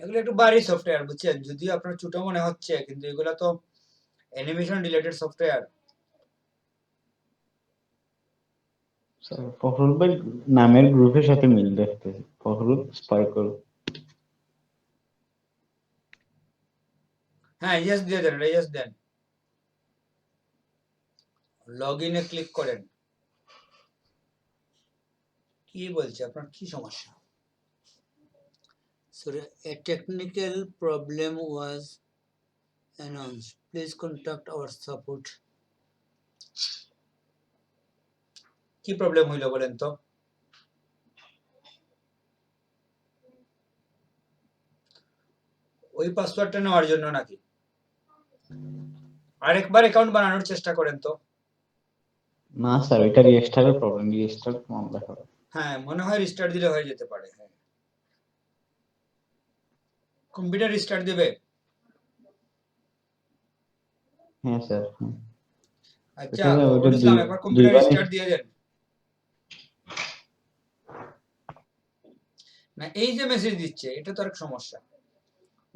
এগুলো একটু ভারী সফটওয়্যার, বুঝছেন, যদিও আপনার ছোট মনে হচ্ছে, কিন্তু এগুলো তো অ্যানিমেশন রিলেটেড সফটওয়্যার। ফখরুল ভাই নামের গ্রুপের সাথে মিল দেখতেছি, ফখরুল স্পার্কল। হ্যাঁ, ইয়েস দিয়ে দেন, ইয়েস দেন, লগ ইনে ক্লিক করেন। কি বলছে, আপনার কি সমস্যা? Sorry, a technical problem was announced. Please contact our support. কি প্রবলেম হইলো বলেন তো? ওই পাসওয়ার্ডটা নেওয়ার জন্য নাকি? আরেকবার অ্যাকাউন্ট বানানোর চেষ্টা করেন তো। না স্যার, এটা রেজিস্টারের প্রবলেম, রেজিস্টার মামলা হবে। হ্যাঁ, মনে হয় রিস্টার্ট দিলে হয়ে যেতে পারে। হ্যাঁ, কম্পিউটার রিস্টার্ট দিবে। হ্যাঁ স্যার, হ্যাঁ। আচ্ছা, এটা ওটা ফখরুল ইসলাম, একবার কম্পিউটার দুইবারই- রিস্টার্ট দিয়ে দেন। না, এই যে মেসেজ দিচ্ছে, এটা তো এক সমস্যা।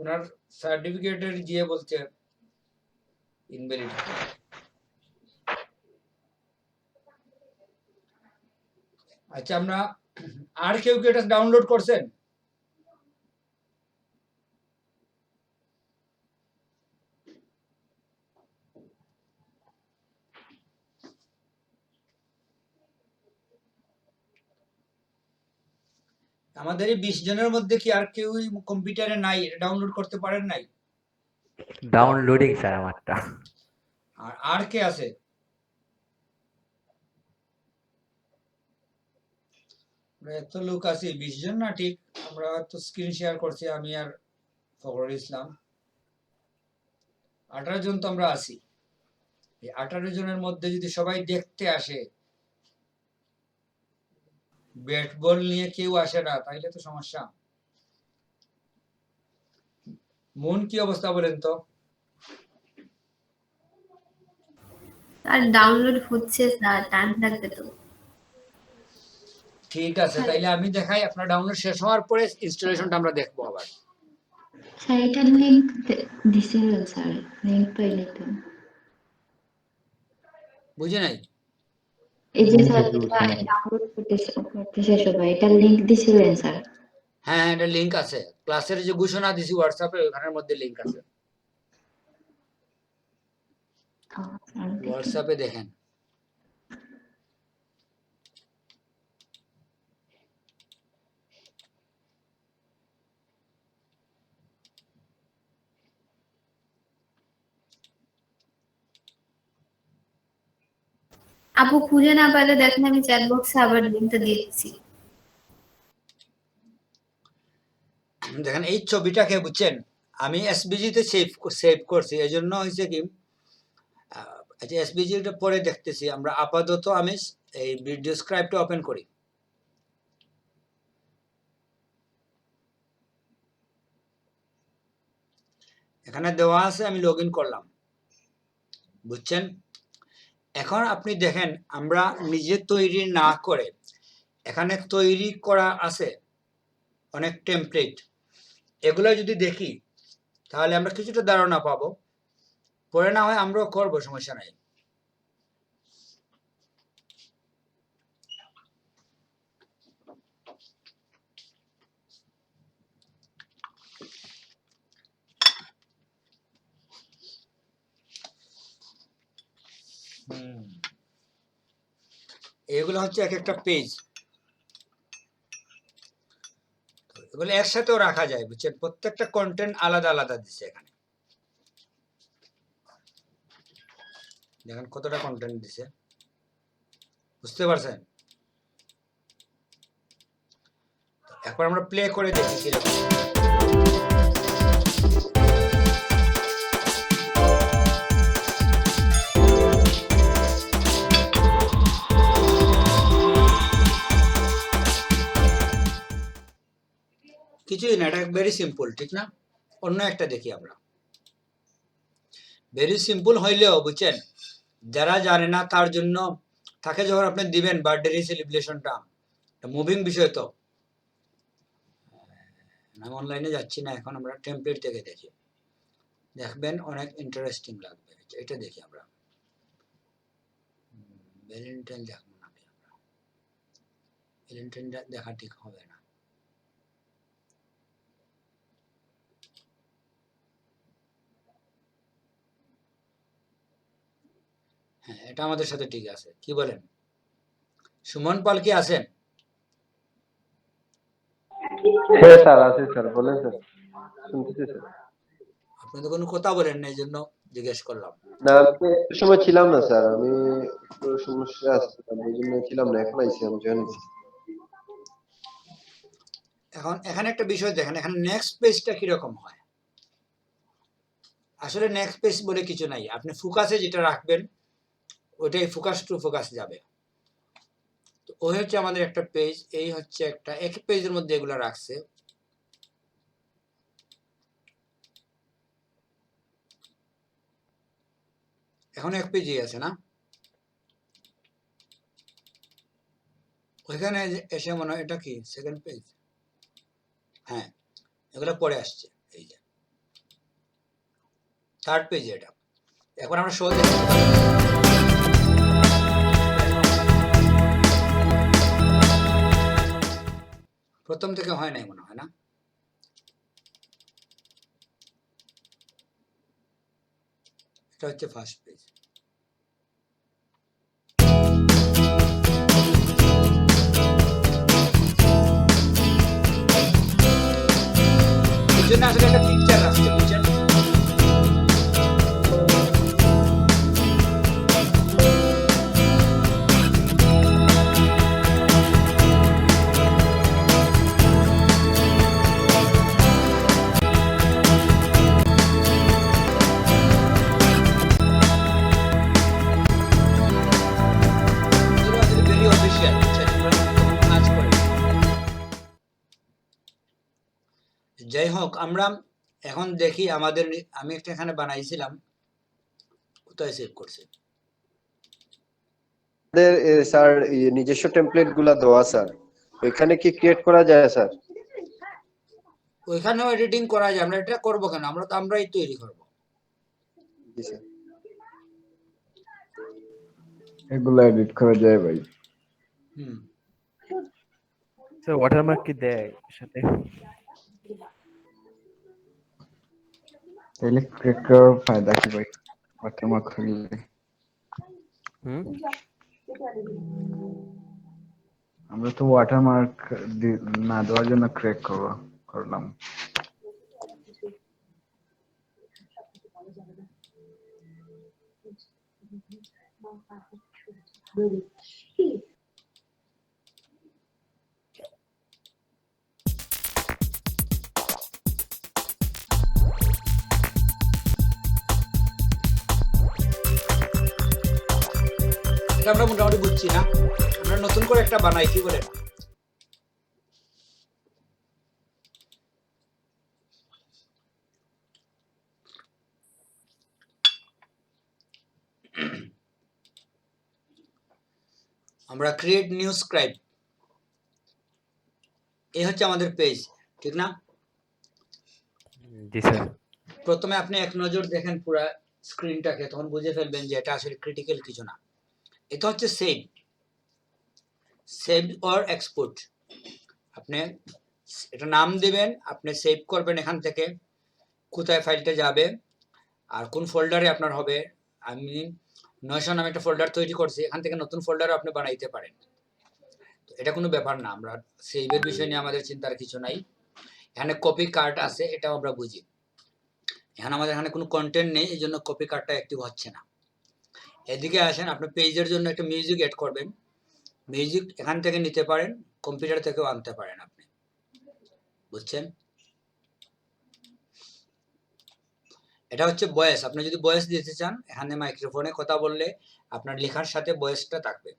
ওনার সার্টিফিকেটের গিয়ে বলছে ইনভ্যালিড। আচ্ছা, আমরা আর কেউ কি এটা ডাউনলোড করছেন? আমাদের এই 20 জনের মধ্যে কি আর কেউ কম্পিউটারে নাই, এটা ডাউনলোড করতে পারেন নাই? ডাউনলোডিং স্যার আমারটা। আর কে আছে? আমরা এত লোক আছি, 20 জন না ঠিক, আমরা তো স্ক্রিন শেয়ার করছি আমি আর ফখরুল ইসলাম, 18 জন তো আমরা আছি। এই 18 জনের মধ্যে যদি সবাই দেখতে আসে, ব্যাট বল নিয়ে কেউ আসে না, তাইলে তো সমস্যা। মন কি অবস্থা বলেন তো? আর ডাউনলোড হচ্ছে স্যার, টাইম লাগবে তো। ঠিক আছে, তাইলে আমি দেখাই, আপনার ডাউনলোড শেষ হওয়ার পরে ইনস্টলেশনটা আমরা দেখবো আবার। স্যার এটার লিঙ্ক দিছিলেন স্যার, লিঙ্ক পাইলে তো। বুঝে নাই? এই যে স্যার ডাউনলোড করতেছে সবাই, এটার লিঙ্ক দিছিলেন স্যার? হ্যাঁ, এটা লিংক আছে, ক্লাসের যে ঘোষণা দিছি হোয়াটসঅ্যাপে, ওখানের মধ্যে লিংক আছে, হোয়াটসঅ্যাপে দেখেন। আপু খুঁজে না পাইলে দেখেন, আমি চ্যাট বক্সে আবার লিংকটা দিচ্ছি। দেখেন এই ছবিটাকে বুঝছেন, আমি এসবিজি তে সেভ করছি, এজন্য হয়েছে কি, আচ্ছা এসবিজি টা পরে দেখতেছি আমরা। আপাতত আমি এই ভিডিও স্ক্রাইবটা ওপেন করি। এখানে দেওয়া আছে, আমি লগ ইন করলাম, বুঝছেন। এখন আপনি দেখেন, আমরা নিজে তৈরি না করে এখানে তৈরি করা আছে অনেক টেমপ্লেট, এগুলো যদি দেখি তাহলে আমরা কিছুটা ধারণা পাবো, পরে না হয় আমরাও করবো, সমস্যা নাই। এগুলো হচ্ছে এক একটা পেজ, এগুলো একসাথেও রাখা যায়, বুঝছেন। প্রত্যেকটা কন্টেন্ট আলাদা আলাদা দিচ্ছে এখানে, দেখেন কতটা কন্টেন্ট দিছে, বুঝতে পারছেন। একবার আমরা প্লে করে দেখি কিরকম। কিছুই না, এটা ভেরি সিম্পল, ঠিক না? অন্য একটা দেখি আমরা। ভেরি সিম্পল হইলেও বুঝছেন, যারা জানে না তার জন্য, তাকে যখন আপনি দিবেন বার্থডে সেলিব্রেশনটা, মুভিং বিষয় তো। আমি অনলাইনে যাচ্ছি না এখন, আমরা টেমপ্লেট থেকে দেখি, দেখবেন অনেক ইন্টারেস্টিং লাগবে। এটা দেখি আমরা, ভ্যালেন্টাইন দেখবো নাকি আমরা? ভ্যালেন্টাইনটা দেখা ঠিক হবে না। হ্যাঁ, এটা আমাদের সাথে ঠিক আছে, কি বলেন? সুমন পাল কি আছেন? হ্যাঁ স্যার, আছে স্যার, বলেন স্যার, শুনতেছি স্যার। আপনি তো কোনো কথা বলেন না, এই জন্য জিজ্ঞেস করলাম। না, আমি একটু সময় ছিলাম না স্যার, আমি একটু সমস্যা আছে, এই জন্য ছিলাম না, এখন আইছি, আমি জয়েন করছি। এখন এখানে একটা বিষয় দেখেন, এখানে নেক্সট পেজটা কিরকম হয়। আসলে নেক্সট পেজ বলে কিছু নাই, আপনি ফোকাসে যেটা রাখবেন ওইটাই ফোকাস টু ফোকাস যাবে। তো ওই হচ্ছে আমাদের একটা পেজ, এই হচ্ছে একটা, এক পেজের মধ্যে এগুলো রাখছে। এখন এক পেজই আছে না, ওইখানে এসে মনে হয় এটা কি সেকেন্ড পেজ। হ্যাঁ, এগুলো পরে আসছে, এই যে থার্ড পেজে এটা। এখন আমরা শো দেখব। প্রথম থেকে হয় নাই মনে হয় না? এটা হচ্ছে ফার্স্ট পেজ। এই জন্য আসলে একটা পিকচার আসছে, বুঝছেন? এগুলো আসলে very official, বুঝছেন? এগুলো তখন কাজ করে। যাই হোক, আমরা এখন দেখি আমাদের আমি একটা এখানে বানাইছিলাম, কোথায় সেভ করছি? আমাদের স্যার নিজস্ব টেমপ্লেট গুলা দেওয়া স্যার, ওইখানে কি ক্রিয়েট করা যায় স্যার? ওইখানেও এডিটিং করা যায়। আমরা এটা করবো কেন? আমরা তো আমরাই তৈরি করব। জি স্যার। এগুলো এডিট করা যায় ভাই। হুম। স্যার ওয়াটারমার্ক কি দেয় সাথে? তাহলে ক্রিয়েট করার ফায়দা কি ভাই? ওয়াটারমার্ক হইলে হুম আমরা তো ওয়াটারমার্ক না দেওয়ার জন্য ক্রিয়েট করলাম। এটা আমরা মোটামুটি বুঝছি না? আমরা নতুন করে একটা বানাই, কি বলেন? আমরা ক্রিয়েট নিউ স্ক্রাইব, এই হচ্ছে আমাদের পেজ, ঠিক না? জি স্যার। প্রথমে আপনি এক নজর দেখেন পুরো স্ক্রিনটাকে, তখন বুঝে ফেলবেন যে এটা আসলে ক্রিটিক্যাল কিছু না। এটা হচ্ছে সেভ অর এক্সপোর্ট। আপনি এটা নাম দিবেন, আপনি সেভ করবেন এখান থেকে, কোথায় ফাইলটা যাবে আর কোন ফোল্ডারে আপনার হবে। আমি 900 নামে একটা ফোল্ডার তৈরি করছি, এখান থেকে নতুন ফোল্ডারও আপনি বানাইতে পারেন। তো এটা কোনো ব্যাপার না, আমরা সেভের বিষয় নিয়ে আমাদের চিন্তার কিছু নাই। এখানে কপি কার্ড আছে, এটাও আমরা বুঝি। এখানে আমাদের এখানে কোনো কন্টেন্ট নেই, এই জন্য কপি কার্ডটা অ্যাক্টিভ হচ্ছে না। এদিকে আসেন, আপনি পেজের জন্য একটা মিউজিক এড করবেন। মিউজিক এখান থেকে নিতে পারেন, কম্পিউটার থেকেও আনতে পারেন আপনি, বুঝছেন? এটা হচ্ছে ভয়েস। আপনি যদি ভয়েস দিতে চান, এখানে মাইক্রোফোনে কথা বললে আপনার লেখার সাথে ভয়েসটা থাকবে,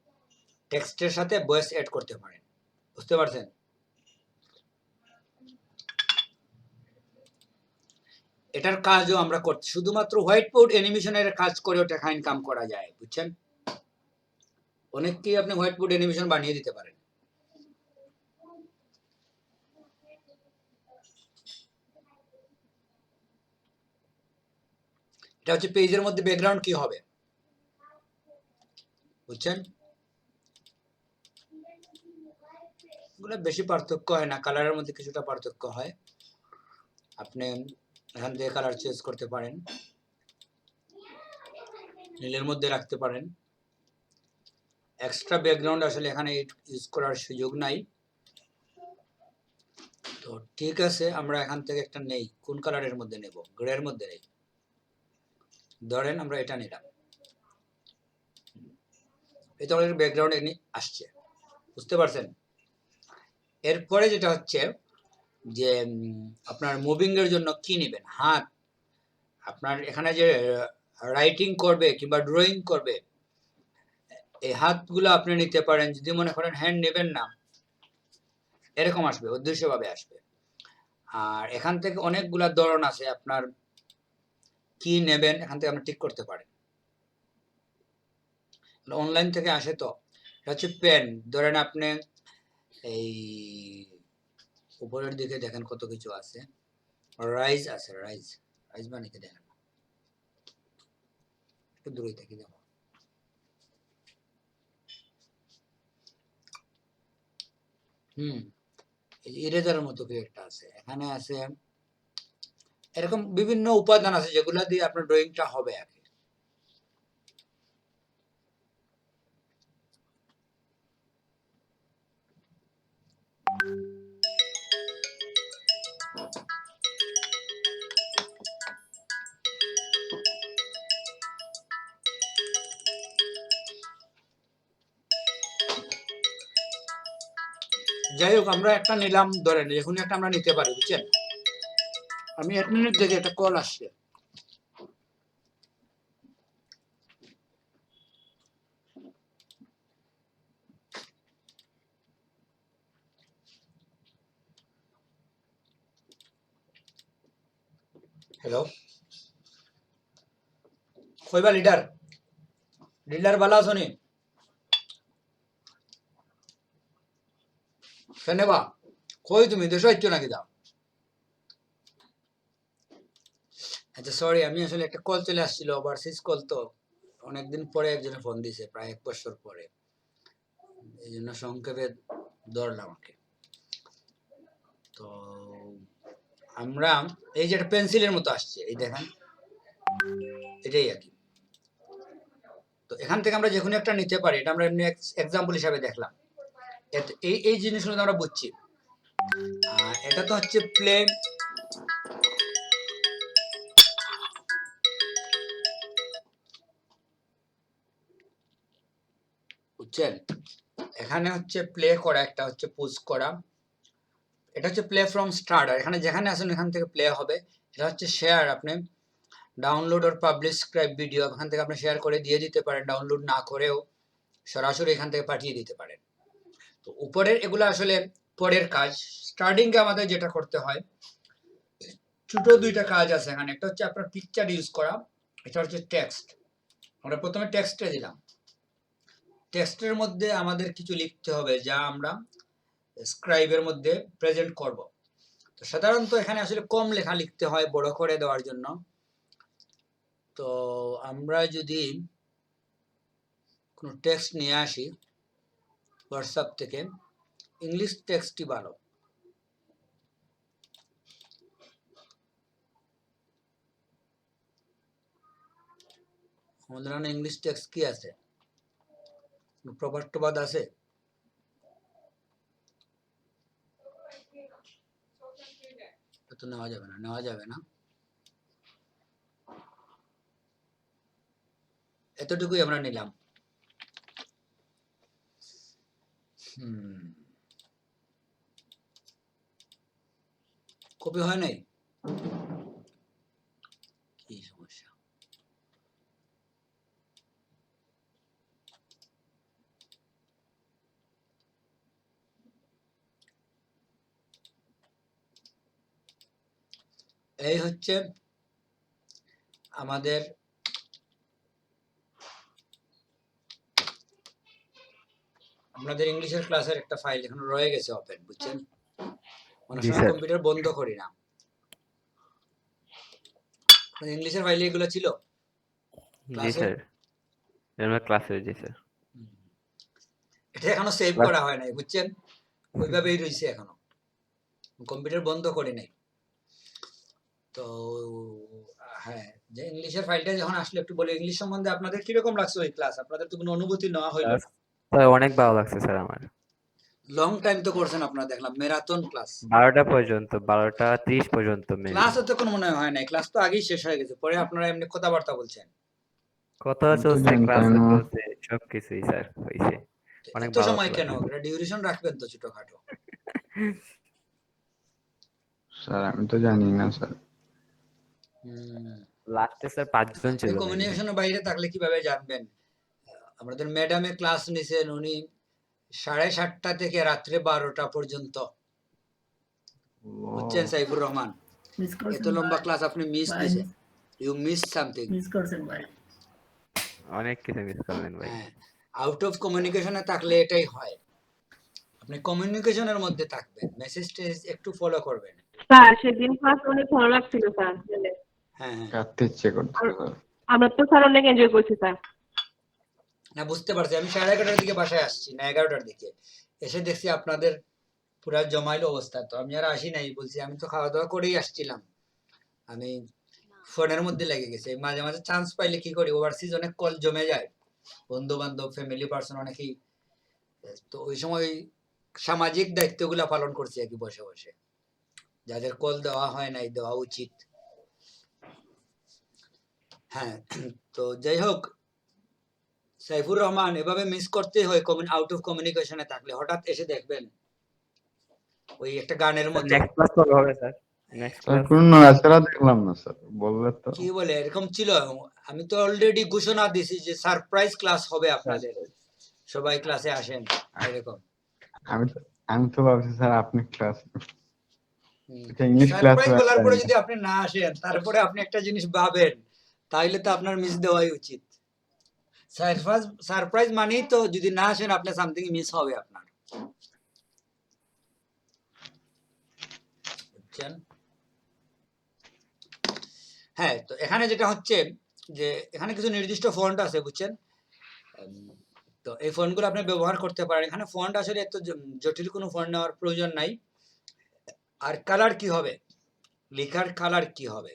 টেক্সটের সাথে ভয়েস এড করতে পারেন, বুঝতে পারছেন? এটার কাজও আমরা করছি, শুধুমাত্র হোয়াইট বোর্ড অ্যানিমেশনের কাজ করেও টাকা ইনকাম করা যায়, বুঝছেন? অনেককেই আপনি হোয়াইট বোর্ড অ্যানিমেশন বানিয়ে দিতে পারেন। এটা হচ্ছে পেজের মধ্যে ব্যাকগ্রাউন্ড কি হবে, বুঝছেন? এগুলো বেশি পার্থক্য হয় না, কালারের মধ্যে কিছুটা পার্থক্য হয়। আপনি এখান থেকে কালার চেঞ্জ করতে পারেন, নীলের মধ্যে রাখতে পারেন। এক্সট্রা ব্যাকগ্রাউন্ড আসলে এখানে ইউজ করার সুযোগ নাই। তো ঠিক আছে, আমরা এখান থেকে একটা নেই, কোন কালারের মধ্যে নেব? গ্রের মধ্যে নেই, ধরেন আমরা এটা নিলাম। এটা আমাদের ব্যাকগ্রাউন্ড এনে আসছে, বুঝতে পারছেন? এরপরে যেটা হচ্ছে যে আপনার মুভিং এর জন্য কি নেবেন? হাত, আপনার এখানে যে রাইটিং করবে কিংবা ড্রয়িং করবে, এই হাতগুলো আপনি নিতে পারেন। যদি মনে করেন হ্যান্ড নেবেন না, এরকম আসবে, অদৃশ্যভাবে আসবে। আর এখান থেকে অনেকগুলা ধরন আছে, আপনার কি নেবেন এখান থেকে আপনি ঠিক করতে পারেন। অনলাইন থেকে আসে। তো এটা হচ্ছে পেন। ধরেন আপনি এই উপরের দিকে দেখেন কত কিছু আছে, রাইজ আছে, রাইজ মানে কি দেখেন, একটু দূরে থাকি দেখো। ইরেজারের মতো কি একটা আছে, এখানে আছে এরকম বিভিন্ন উপাদান আছে যেগুলা দিয়ে আপনার ড্রয়িংটা হবে আর কি। যাই হোক, আমরা একটা নিলাম, ধরেন এখনই একটা আমরা নিতে পারি, বুঝছেন? আমি 1 মিনিট দেখে একটা কল আসছে। হ্যালো, কইবা লিডার? লিডার ভালো আছো নি? কেনেবা কই তুমি দেশ হইছো নাকি দাও? আচ্ছা সরি, আমি আসলে একটা কল চলে আসছিল, ওভারসিজ কল, তো অনেকদিন পরে একজনে ফোন দিছে, প্রায় 1 বছর পরে, এই জন্য সংক্ষেপে ধরলাম আমাকে। তো আমরা এই যে একটা পেন্সিলের মতো আসছে, এই দেখেন, এটাই আর কি। তো এখান থেকে আমরা যে কোনো একটা নিতে পারি, এটা আমরা এমনি এক্সাম্পল হিসাবে দেখলাম। এই এই জিনিসগুলো আমরা বুঝছি। এটা তো হচ্ছে প্লে, বুঝছেন? এখানে হচ্ছে প্লে করা, একটা হচ্ছে পুশ করা, এটা হচ্ছে প্লে ফ্রম স্টার্ট। আর এখানে যেখানে আসেন এখান থেকে প্লে হবে। এটা হচ্ছে শেয়ার, আপনি ডাউনলোড আর পাবলিশ স্ক্রাইব ভিডিও, এখান থেকে আপনি শেয়ার করে দিয়ে দিতে পারেন, ডাউনলোড না করেও সরাসরি এখান থেকে পাঠিয়ে দিতে পারেন। তো উপরের এগুলো আসলে পরের কাজ। স্টার্টিংয়ে আমাদের যেটা করতে হয়, ছোট 2টা কাজ আছে এখানে। একটা হচ্ছে আপনার পিকচার ইউজ করা, এটা হচ্ছে টেক্সট। আমরা প্রথমে টেক্সটে দিলাম, টেক্সটের মধ্যে আমাদের কিছু লিখতে হবে যা আমরা স্ক্রাইবের মধ্যে প্রেজেন্ট করব। তো সাধারণত এখানে আসলে কম লেখা লিখতে হয় বড় করে দেওয়ার জন্য। তো আমরা যদি কোনো টেক্সট নিয়ে আসি হোয়াটসঅ্যাপ থেকে, ইংলিশ টেক্সটই ভালো। আমাদের এখানে ইংলিশ টেক্সট কি আছে? প্রবাদ টবাদ আছে? তো নেওয়া যাবে না, নেওয়া যাবে না। এতটুকুই আমরা নিলাম। কপি হয় নাই, কি সমস্যা? এই হচ্ছে আমাদের আপনাদের ইংলিশের ক্লাসের একটা ফাইল এখানে রয়ে গেছে ওপেন, বুঝছেন? অনেক জি সময় স্যার। কম্পিউটার বন্ধ করি না। ইংলিশের ফাইলে এগুলো ছিল জি ক্লাসে? স্যার, আমরা ক্লাসে, জি স্যার। এটা এখনো সেভ ক্লাস করা হয় নাই, বুঝছেন? ওইভাবেই রয়েছে এখনো, কম্পিউটার বন্ধ করি নাই। তো হ্যাঁ, যে ইংলিশের ফাইলটা যখন আসলে একটু বলে, ইংলিশ সম্বন্ধে আপনাদের কিরকম লাগছে ওই ক্লাস? আপনাদের তো কোনো অনুভূতি নেওয়া হইলো না। স্যার অনেক ভালো লাগছে স্যার আমার। লং টাইম তো করছেন আপনারা, দেখলাম ম্যারাথন ক্লাস। 12টা পর্যন্ত, 12টা 30 পর্যন্ত মেবি। ক্লাস এতক্ষণ মনে হয় নাই, ক্লাস তো আগেই শেষ হয়ে গেছে, পরে আপনারা এমনি কথাবার্তা বলছেন। কথা আমি তো চলছে, ক্লাস জানতাম না। চলছে, সবকিছুই স্যার হয়েছে। অনেক এত ভালো সময় কেন? লাগছে। এটা ডিউরেশন রাখবেন তো ছোটখাটো। স্যার আমি তো জানি না স্যার। লাস্টে স্যার 5 জন ছিল মেবি। কমিউনিকেশনের বাইরে থাকলে কিভাবে জানবেন? আমাদের ম্যাডামে ক্লাস নিছেন, উনি 7:30টা থেকে রাত্রে 12টা পর্যন্ত, বুঝছেন সাইফুর রহমান? এত লম্বা ক্লাস আপনি মিস দিছেন, ইউ মিস সামথিং। অনেক কিছু মিস করলেন ভাই। হ্যাঁ, আউট অফ কমিউনিকেশনে থাকলে এটাই হয়। আপনি কমিউনিকেশনের মধ্যে থাকবেন, মেসেজটা একটু ফলো করবেন। স্যার সেদিন ক্লাস অনেক ভালো লাগছিল স্যার। হ্যাঁ হ্যাঁ, কাঁদতে ইচ্ছে করছে স্যার। আমরা তো স্যার অনেক এনজয় করছি স্যার। না বুঝতে পারছি, আমি 11:30টার দিকে বাসায় আসছি না 11টার দিকে, এসে দেখছি আপনাদের পুরা জমাইলো অবস্থা, তো আমি আর আসি নাই, বলছি আমি তো খাওয়া দাওয়া করেই আসছিলাম, আমি ফোনের মধ্যে লেগে গেছে, মাঝে মাঝে চান্স পাইলে কি করি, ওভারসিজ অনেক কল জমে যায়, বন্ধু বান্ধব ফ্যামিলি পার্সন অনেকেই, তো ওই সময় সামাজিক দায়িত্বগুলা পালন করছি আর কি বসে বসে, যাদের কল দেওয়া হয় নাই দেওয়া উচিত। হ্যাঁ, তো যাই হোক, সাইফুর রহমান, এভাবে মিস করতে হয় আউট অফ কমিউনিকেশনে থাকলে, হঠাৎ এসে দেখবেন ওই একটা গানের মতো, নেক্সট ক্লাস কবে হবে স্যার? নেক্সট স্যার ক্লাস কোনো নড়াচড়া দেখলাম না স্যার, বললে তো। কি বলে এরকম ছিল, আমি তো অলরেডি ঘোষণা দিছি যে সারপ্রাইজ ক্লাস হবে আপনাদের, সবাই ক্লাসে আসেন এরকম। আমি তো আমি তো ভাবছি স্যার আপনি ক্লাস, ইংলিশ ক্লাস সারপ্রাইজ বলার পরে যদি আপনি না আসেন, তারপরে আপনি একটা জিনিস ভাবেন, তাইলে তো আপনার মিস দেওয়াই উচিত। সারপ্রাইজ মানেই তো যদি না আসেন আপনি সামথিং মিস হবে আপনার, বুঝছেন? হ্যাঁ, তো এখানে যেটা হচ্ছে যে এখানে কিছু নির্দিষ্ট ফন্ট আছে, বুঝছেন? তো এই ফন্টগুলো আপনি ব্যবহার করতে পারেন, এখানে ফন্ট আসলে এত জটিল কোনো ফন্ট নেওয়ার প্রয়োজন নাই। আর কালার কি হবে, লেখার কালার কি হবে,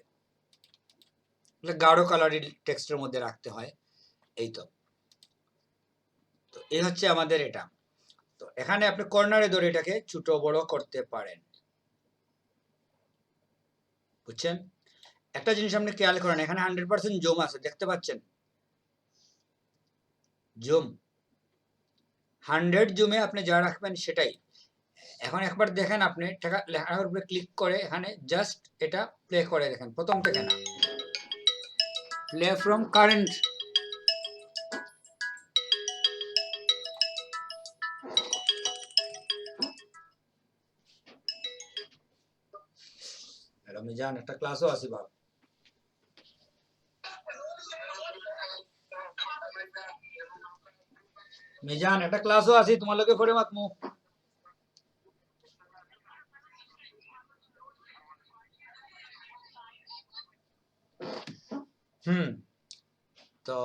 গাঢ় কালারের টেক্সটের মধ্যে রাখতে হয়, এই তো। তো এই হচ্ছে আমাদের এটা। তো এখানে আপনি কর্নারে ধরে এটাকে ছোট বড় করতে পারেন, বুঝছেন? একটা জিনিস আপনি খেয়াল করেন, এখানে 100% জুম আছে, দেখতে পাচ্ছেন? জুম 100 জুমে আপনি যা রাখবেন সেটাই। এখন একবার দেখেন, আপনি লেখার উপরে ক্লিক করে এখানে জাস্ট এটা প্লে করে দেখেন, প্রথম থেকে না, প্লে ফ্রম কারেন্ট, আমি জান একটা ক্লাসও আছি বাবা, মিজান একটা ক্লাসও আছি, তোমার লোকে পড়ে মাতমু। তো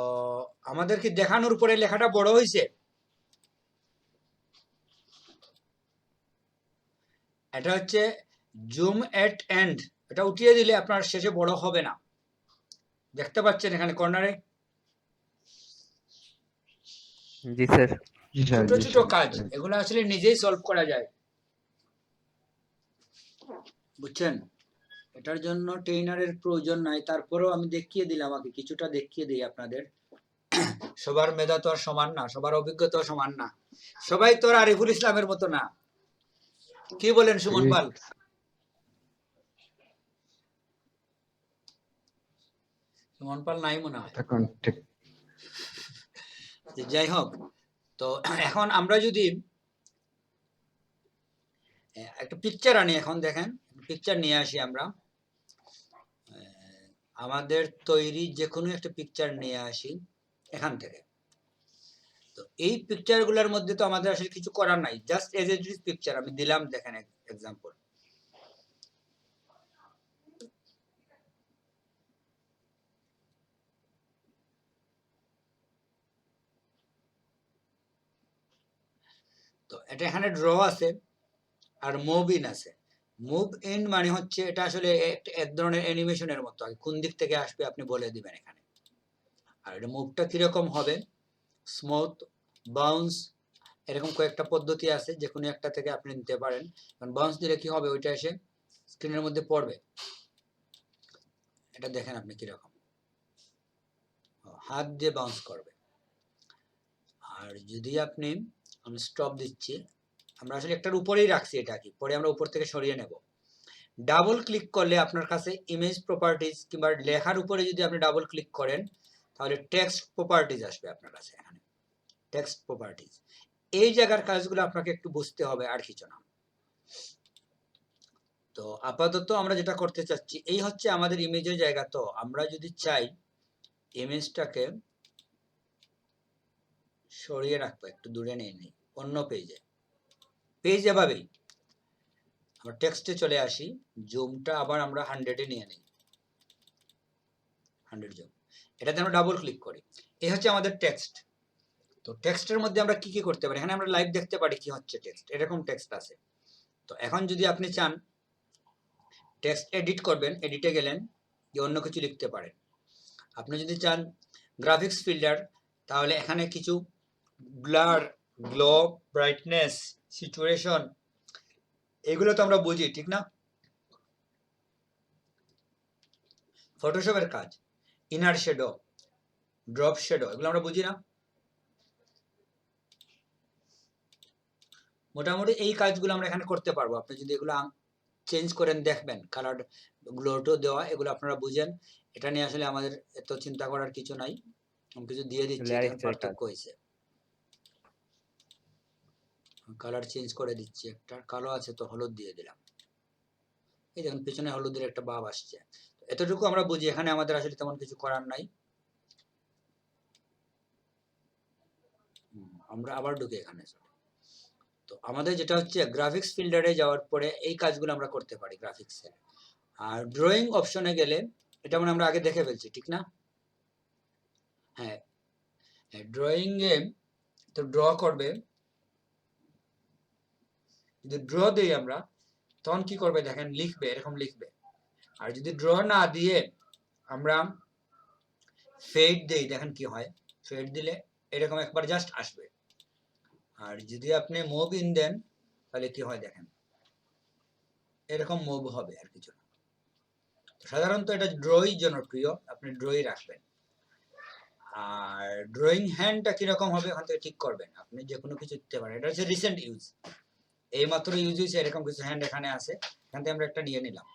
আমাদের কি দেখানোর পরে লেখাটা বড় হয়েছে? এটা হচ্ছে জুম এট এন্ড, এটা উঠিয়ে দিলে আপনার শেষে বড় হবে না, দেখতে পাচ্ছেন এখানে কর্নারে? জি স্যার। ছোট ছোট কাজ, এগুলো আসলে নিজেই সলভ করা যায়, বুঝছেন? এটার জন্য ট্রেনারের প্রয়োজন নাই, তারপরেও আমি দেখিয়ে দিলাম, আমাকে কিছুটা দেখিয়ে দিই আপনাদের। সবার মেধা তো আর সমান না, সবার অভিজ্ঞতা সমান না, সবাই তো আর আরিফুল ইসলামের মতো না, কি বলেন সুমন পাল? সুমন পাল নাই মনে হয়। যাই হোক, তো এখন আমরা যদি একটা পিকচার আনি, এখন দেখেন পিকচার নিয়ে আসি আমরা, আমাদের তৈরি যে কোনো একটা পিকচার নিয়ে আসি এখান থেকে। তো এই পিকচার গুলোর মধ্যে তো আমাদের আসলে কিছু করার নাই, just as it is picture আমি দিলাম, দেখেন এক্সাম্পল। তো এটা এখানে ড্র আছে আর মুভ ইন আছে। মুভ ইন মানে হচ্ছে এটা আসলে এক ধরনের অ্যানিমেশনের মতো, কোন দিক থেকে আসবে আপনি বলে দিবেন এখানে। আর এটা মুভটা কিরকম হবে, স্মুথ, বাউন্স, এরকম কয়েকটা পদ্ধতি আছে, যে কোনো একটা থেকে আপনি নিতে পারেন। কারণ বাউন্স দিলে কি হবে, ওইটা এসে স্ক্রিনের মধ্যে পড়বে, এটা দেখেন আপনি কিরকম হাত দিয়ে বাউন্স করবে। আর যদি আপনি, আমি স্টপ দিচ্ছি, আমরা আসলে একটার উপরেই রাখছি এটা, কি পরে আমরা উপর থেকে সরিয়ে নেব। ডাবল ক্লিক করলে আপনার কাছে ইমেজ প্রপার্টিজ কিংবা লেখার উপরে যদি আপনি ডাবল ক্লিক করেন, তাহলে টেক্সট প্রপার্টিজ আসবে আপনার কাছে, এখানে টেক্সট প্রপার্টিজ। এই জায়গার কাজগুলো আপনাকে একটু বুঝতে হবে, আর কিছু না। তো আপাতত আমরা যেটা করতে চাচ্ছি, এই হচ্ছে আমাদের ইমেজের জায়গা। তো আমরা যদি চাই ইমেজটাকে সরিয়ে রাখবো, একটু দূরে নিয়ে নিই অন্য পেজে, পেজ এভাবেই আমরা টেক্সটে চলে আসি, জুমটা আবার আমরা 100-এ নিয়ে নিই, 100 জুম। এটাতে আমরা ডাবল ক্লিক করি। এই হচ্ছে আমাদের টেক্সট। তো টেক্সটের মধ্যে আমরা কি কি করতে পারি, এখানে আমরা লাইভ দেখতে পারি কি হচ্ছে টেক্সট, এরকম টেক্সট আছে। তো এখন যদি আপনি চান টেক্সট এডিট করবেন, এডিটে গেলেন যে অন্য কিছু লিখতে পারেন। আপনি যদি চান গ্রাফিক্স ফিল্টার, তাহলে এখানে কিছু ব্লার, গ্লো, ব্রাইটনেস, সিচুয়েশন, এগুলো তো আমরা বুঝি, ঠিক না? ফটোশপের কাজ, ইনার শেডো, ড্রপ শেডো, এগুলো আমরা বুঝি না? মোটামুটি এই কাজগুলো আমরা এখানে করতে পারবো। আপনি যদি এগুলো চেঞ্জ করেন, দেখবেন কালার, গ্লোটো দেওয়া, এগুলো আপনারা বুঝেন। এটা নিয়ে আসলে আমাদের এত চিন্তা করার কিছু নাই, আমি কিছু দিয়ে দিচ্ছি, দেখেন পার্থক্য হয়েছে। কালার চেঞ্জ করে দিচ্ছি, একটা কালো আছে তো হলুদ দিয়ে দিলাম, এই দেখুন পিছনে হলুদের একটা ভাব আসছে। এতটুকু আমরা বুঝি, এখানে আমাদের আসলে তেমন কিছু করার নাই। আমরা আবার ঢুকে এখানে। তো আমাদের যেটা হচ্ছে গ্রাফিক্স ফিল্টারে যাওয়ার পরে এই কাজগুলো আমরা করতে পারি গ্রাফিক্সে। আর ড্রয়িং অপশনে গেলে, এটা মানে আমরা আগে দেখে ফেলছি, ঠিক না? হ্যাঁ, ড্রয়িং এ তো ড্র করবে, যদি ড্র দিই আমরা, তখন কি করবে দেখেন, লিখবে, এরকম লিখবে। আর যদি ড্র না দিয়ে আমরা ফেড দেই, দেখেন কি হয়, ফেড দিলে এরকম একবার জাস্ট আসবে। আর যদি আপনি মুভ ইন দেন, তাহলে কি হয় দেখেন, এরকম মুভ হবে, আর কিছু না। সাধারণত এটা ড্রই জনপ্রিয়, আপনি ড্রই রাখবেন। আর ড্রয়িং হ্যান্ডটা কিরকম হবে ওখান থেকে ঠিক করবেন, আপনি যে কোনো কিছু দিতে পারেন। এটা হচ্ছে রিসেন্ট ইউজ, এই মাত্র ইউজ হয়েছে, এরকম কিছু হ্যান্ড এখানে আছে, এখান থেকে আমরা একটা নিয়ে নিলাম,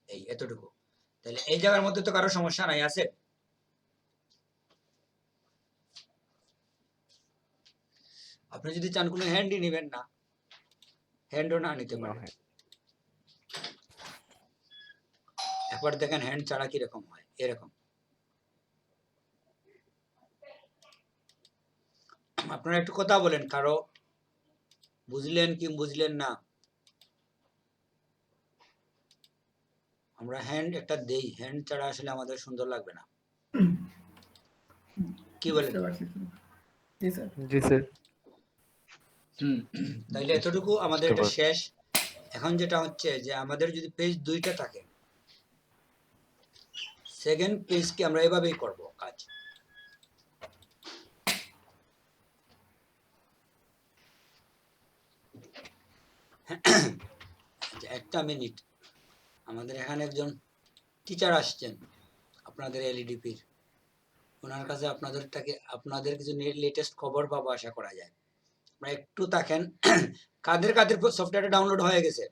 এই এতটুকু। তাহলে এই জায়গার মধ্যে তো কারো সমস্যা নাই, আছে? আপনি যদি চান কোনো হ্যান্ডই নেবেন না, হ্যান্ডও না নিতে পারেন। একবার দেখেন হ্যান্ড ছাড়া কিরকম হয়, এরকম। আপনারা একটু কথা বলেন, কারো বুঝলেন কি বুঝলেন না? আমরা হ্যান্ড একটা দেই, হ্যান্ড ছাড়া আসলে আমাদের সুন্দর লাগবে না, কি বলেন? জি স্যার। তাইলে এতটুকু আমাদের এটা শেষ। এখন যেটা হচ্ছে যে আমাদের যদি পেজ দুইটা থাকে, সেকেন্ড পেজকে আমরা এভাবেই করব কাজ। একটা মিনিট, আমাদের এখানে একজন টিচার আসছেন আপনাদের এলইডিপির, ওনার কাছে আপনাদের কিছু লেটেস্ট খবর পাবো আশা করা যায়। আপনারা একটু দেখেন কাদের কাদের সফটওয়্যারটা ডাউনলোড হয়ে গেছে।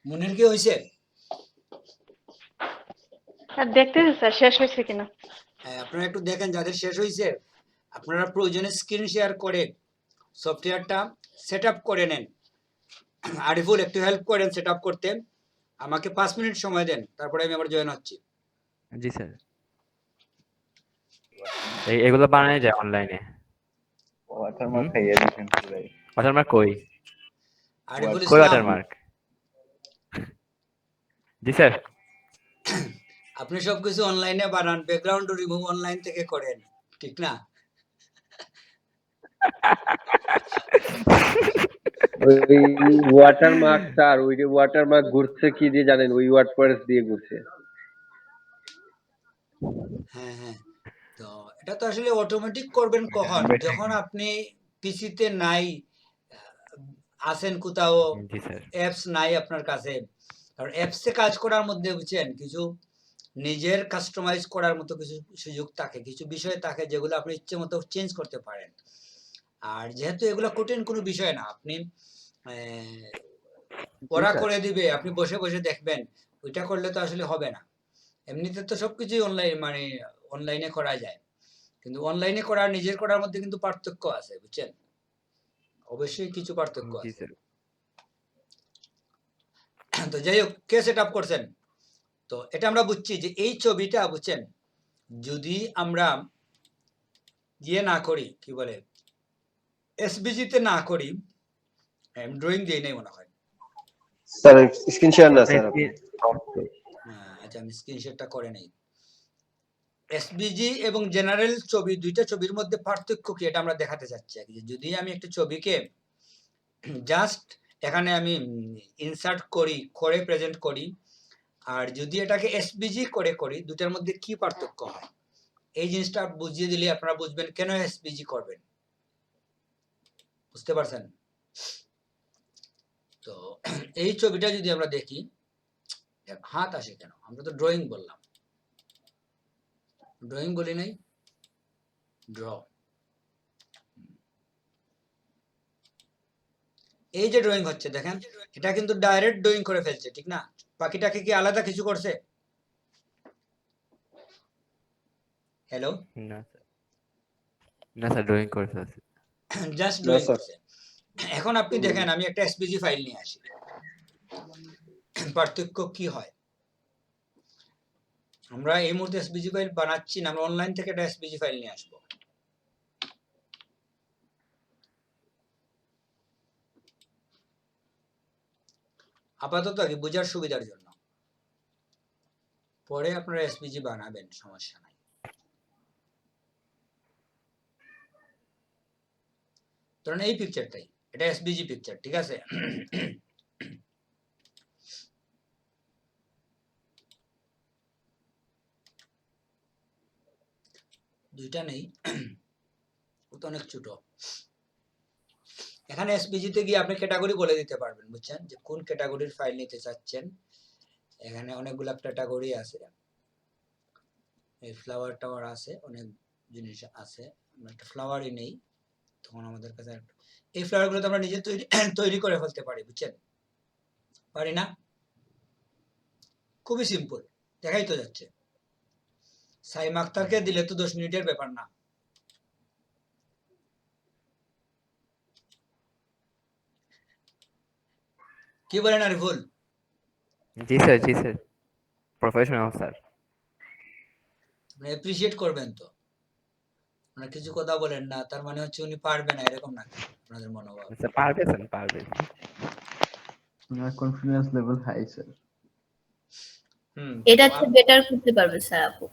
মনের কি হয়েছে? দেখতেছি স্যার শেষ হয়েছে কিনা। হ্যাঁ, আপনারা একটু দেখেন, যাদের শেষ হয়েছে আপনারা প্রয়োজনে স্ক্রিন শেয়ার করে সফটওয়্যারটা সেট আপ করে নেন। আরিফুল একটু হেল্প করেন সেট আপ করতে, আমাকে 5 মিনিট সময় দেন, তারপরে আমি আবার জয়েন হচ্ছি। জি স্যার। এগুলো বানানো যায় অনলাইনে। ওয়াটারমার্ক খাইয়ে দিবেন পুরাই। ওয়াটারমার্ক কই? আরিফুল কই ইসলাম, ওয়াটারমার্ক? জি স্যার। আপনি সবকিছু অনলাইনে বানান, ব্যাকগ্রাউন্ড রিমুভ অনলাইন থেকে করেন, ঠিক না? ওই ওয়াটারমার্ক স্যার, ওই যে ওয়াটারমার্ক ঘুরছে কি দিয়ে জানেন? ওই ওয়ার্ডপ্রেস দিয়ে ঘুরছে। হ্যাঁ হ্যাঁ, তো এটা তো আসলে অটোমেটিক করবেন কখন, যখন আপনি পিসিতে নাই, আছেন কোথাও, জি স্যার। অ্যাপস নাই আপনার কাছে। কারণ অ্যাপসে কাজ করার মধ্যে বুঝছেন কিছু নিজের কাস্টমাইজ করার মতো কিছু সুযোগ থাকে, কিছু বিষয় থাকে যেগুলো আপনি ইচ্ছে মতো চেঞ্জ করতে পারেন। আর যেহেতু এগুলো কঠিন কোনো বিষয় না, আপনি ওরা করে দিবে, আপনি বসে বসে দেখবেন, ওইটা করলে তো আসলে হবে না। এমনিতে তো সবকিছুই অনলাইনে করা যায়, কিন্তু অনলাইনে করা আর নিজের করার মধ্যে কিন্তু পার্থক্য আছে, বুঝছেন? অবশ্যই কিছু পার্থক্য আছে। তো যাই হোক, কে সেট আপ করছেন? তো এটা আমরা বুঝছি যে এই ছবিটা বুঝছেন, যদি আমরা ইয়ে না করি, কি বলে, এসবিজি তে না করি, ড্রয়িং দিয়ে নেই মনে হয়। স্যার স্ক্রিন শেয়ার না স্যার। আচ্ছা আচ্ছা আমি স্ক্রিনশটটা করে নেই। এসবিজি এবং জেনারেল ছবি, দুইটা ছবির মধ্যে পার্থক্য কি এটা আমরা দেখাতে চাচ্ছি আর কি। যদি আমি একটা ছবিকে জাস্ট এখানে আমি ইনসার্ট করি, করে প্রেজেন্ট করি, আর যদি এটাকে এসবিজি করে করি, দুটার মধ্যে কি পার্থক্য হয়, এই জিনিসটা বুঝিয়ে দিলে আপনারা বুঝবেন কেন এসবিজি করবেন। বুঝতে পারছেন? তো এই ছবিটা যদি আমরা দেখি, হাত আসে কেন? আমরা তো ড্রয়িং বললাম, ড্রয়িং বলি নাই, ড্র। এই যে ড্রয়িং হচ্ছে দেখেন, এটা কিন্তু ডাইরেক্ট ড্রয়িং করে ফেলছে, ঠিক না? বাকিটাকে কি আলাদা কিছু করছে? হ্যালো, না স্যার, না স্যার, ড্রয়িং করে ফেলছি। জাস্ট না ড্রয়িং স্যার। করছে। এখন আপনি দেখেন আমি একটা এসপিজি ফাইল নিয়ে আসি, পার্থক্য কি হয়? আমরা এই মুহূর্তে এসপিজি ফাইল বানাচ্ছি না, আমরা অনলাইন থেকে একটা এসপিজি ফাইল নিয়ে আসবো। আপাতত আগে বোঝার সুবিধার জন্য, পরে আপনারা এসপিজি বানাবেন, সমস্যা নাই। ধরেন এই পিকচারটাই, এটা এসবিজি পিকচার, ঠিক আছে? দুইটা নেই, ও তো অনেক ছোট। এখানে এসপিজি তে গিয়ে আপনি ক্যাটাগরি বলে দিতে পারবেন, বুঝছেন, যে কোন ক্যাটাগরির ফাইল নিতে চাচ্ছেন। এখানে অনেকগুলা ক্যাটাগরি আছে, এই ফ্লাওয়ার টাওয়ার আছে, অনেক জিনিস আছে। আমরা একটা ফ্লাওয়ারই নেই, তখন আমাদের কাছে এই ফ্লাওয়ার গুলো তো আমরা নিজে তৈরি করে ফেলতে পারি, বুঝছেন? পারি না? খুবই সিম্পল, দেখাই তো যাচ্ছে। সাইম আক্তারকে দিলে তো 10 মিনিটের ব্যাপার না। কি বলেন আরিফুল? জি স্যার, জি স্যার, প্রফেশনাল স্যার। আপনি অ্যাপ্রিশিয়েট করবেন তো। আপনার কিছু কথা বলেন না, তার মানে হচ্ছে উনি পারবে না, এরকম না আপনাদের মনোভাব। স্যার পারবে, স্যার পারবে। আমার কনফিডেন্স লেভেল হাই স্যার। এটা তো বেটার করতে পারবে স্যার আপু।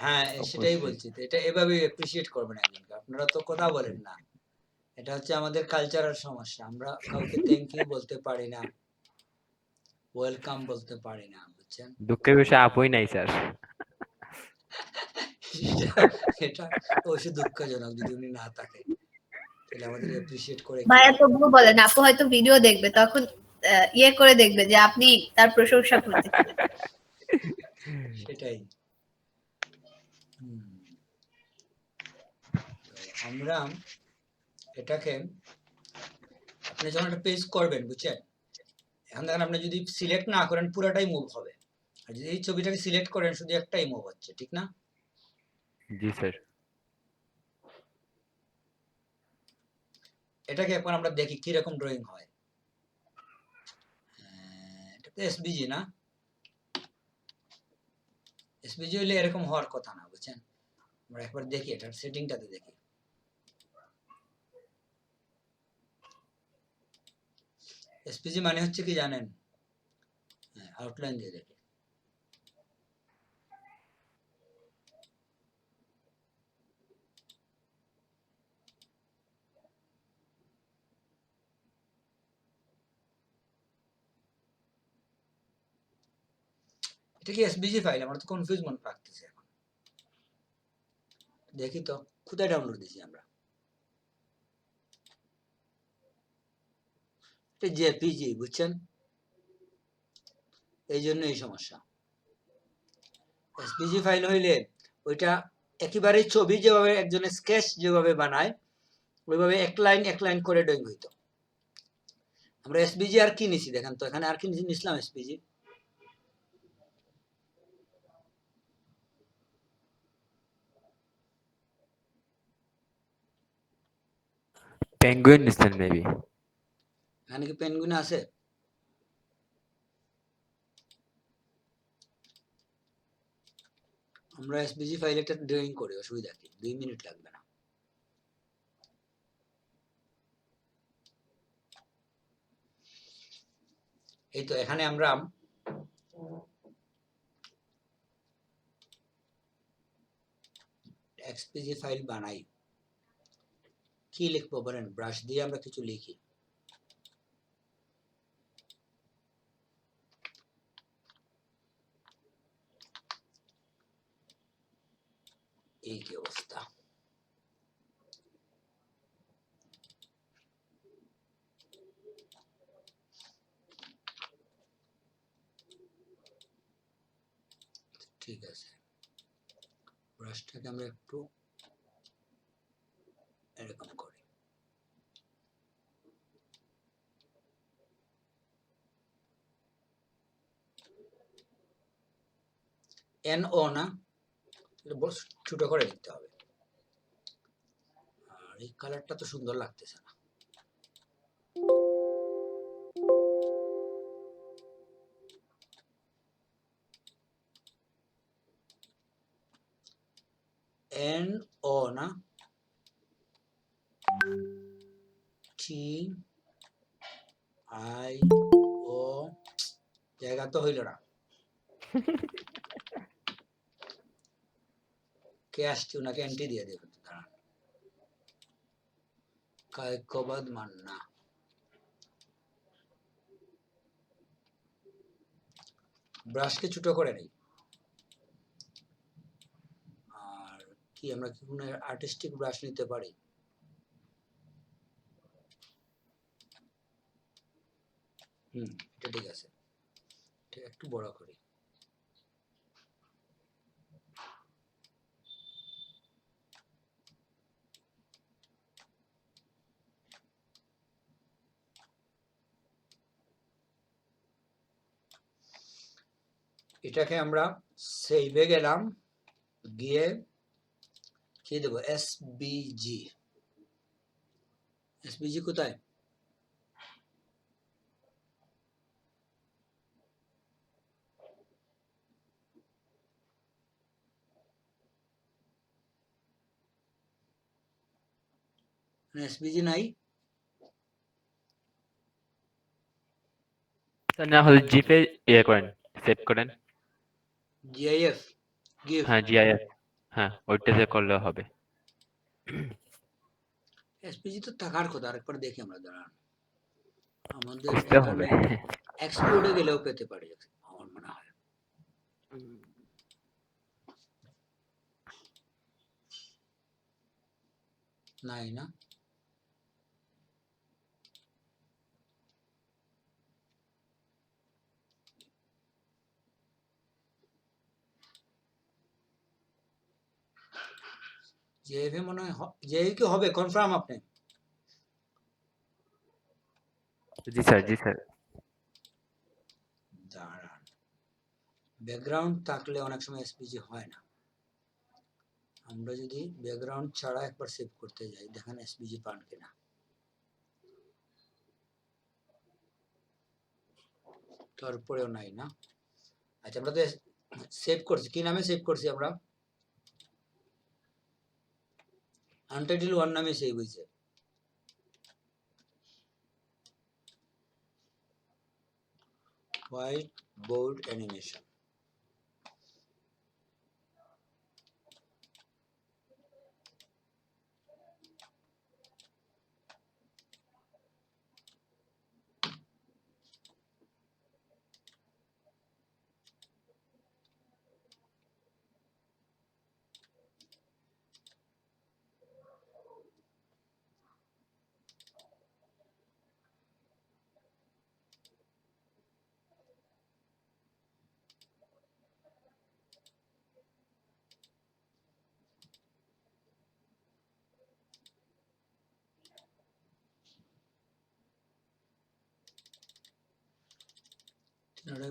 হ্যাঁ, সেটাই বলছি, তো এটা এভাবে অ্যাপ্রিশিয়েট করবেন একজনকে। আপনারা তো কথা বলেন না, এটা হচ্ছে আমাদের কালচারাল সমস্যা। আমরা কাউকে থ্যাংক ইউ বলতে পারি না, ওয়েলকাম বলতে পারি না, বুঝছেন? দুঃখের বিষয় আপুই নাই স্যার। এটা অবশ্যই দুঃখজনক, যদি উনি না থাকে তাহলে আমাদের অ্যাপ্রিশিয়েট করে কি ভাইয়া লাভ? তবুও বলেন, আপু হয়তো ভিডিও দেখবে, তখন ইয়ে করে দেখবে যে আপনি তার প্রশংসা করতেছেন। সেটাই। তো আমরা এটাকে, আপনি যখন একটা পেজ করবেন, বুঝছেন, এখন দেখেন আপনি যদি সিলেক্ট না করেন পুরোটাই মুভ হবে, আর যদি এই ছবিটাকে সিলেক্ট করেন শুধু একটাই মুভ হচ্ছে, ঠিক না? জি স্যার। এটাকে এখন আমরা দেখি কিরকম ড্রয়িং হয়। এটা তো এসবিজি না? এসবিজি হইলে এরকম হওয়ার কথা না, বুঝছেন? আমরা একবার দেখি এটার সেটিংটাতে দেখি। এসপিজি মানে হচ্ছে কি জানেন? আউটলাইন দিয়ে দেখি। এটা কি এসবিজি ফাইল? আমার তো কনফিউজ মনে লাগতেছে এখন। দেখি তো কোথায় ডাউনলোড দিছি আমরা। এটা জেপিজি, বুঝছেন? এই জন্য এই সমস্যা। এসপিজি ফাইল হইলে ওইটা একেবারে ছবি যেভাবে একজনের স্কেচ যেভাবে বানায় ওইভাবে এক লাইন করে ড্রয়িং হইতো। আমরা এসবিজি আর কি নিছি দেখেন তো, এখানে আর কি নিছিলাম এসপিজি? পেঙ্গুইন নিচ্ছেন মেবি। এখানে কি পেনগুইন আছে? আমরা এসবিজি ফাইল একটা ড্রয়িং করি, অসুবিধা কি? 2 মিনিট লাগবে না। এই তো এখানে আমরা এক্সপিজি ফাইল বানাই, কি লিখবো বলেন? ব্রাশ দিয়ে আমরা কিছু লিখি। এই কি অবস্থা! ঠিক আছে, ব্রাশটাকে আমরা একটু এরকম করি। NO না, এটা বড় ছোট করে লিখতে হবে। আর এই কালারটা তো সুন্দর লাগতেছে না। NO না, TIO, জায়গা তো হইল না। কে আসছে? ওনাকে এন্ট্রি দিয়ে দেবেন, দাঁড়ান। কায়কবাদ মান্না, ব্রাশকে ছোট করে নেই। আর কি আমরা কি কোনো আর্টিস্টিক ব্রাশ নিতে পারি? এটা ঠিক আছে, ঠিক একটু বড় করি। এটাকে আমরা সেভে গেলাম, গিয়ে কি দেব? এসবিজি। এসবিজি কোথায়? এসবিজি নাই, না হলে জিপে ইয়ে করেন, সেভ করেন। GIF gift. হ্যাঁ জিআইএফ, হ্যাঁ ওইটাতে করলে হবে। এসপিজি তো থাকার কথা, আরেকবার দেখি আমরা, দাঁড়ান। আমাদের খুঁজতে হবে। এখানে এক্সপোর্টে গেলেও পেতে পারি আমার মনে হয়। নাই না, জেএফএ মনে হয়, জেএফ কি হবে কনফার্ম আপনি? জি স্যার, জি স্যার। দাঁড়ান, ব্যাকগ্রাউন্ড থাকলে অনেক সময় এসপিজি হয় না। আমরা যদি ব্যাকগ্রাউন্ড ছাড়া একবার সেভ করতে যাই, দেখেন এসপিজি পান কিনা। তারপরেও নাই না। আচ্ছা, আমরা তো সেভ করছি, কি নামে সেভ করছি আমরা? আনটাইটেল 1 নামে সেভ হয়েছে। White board animation.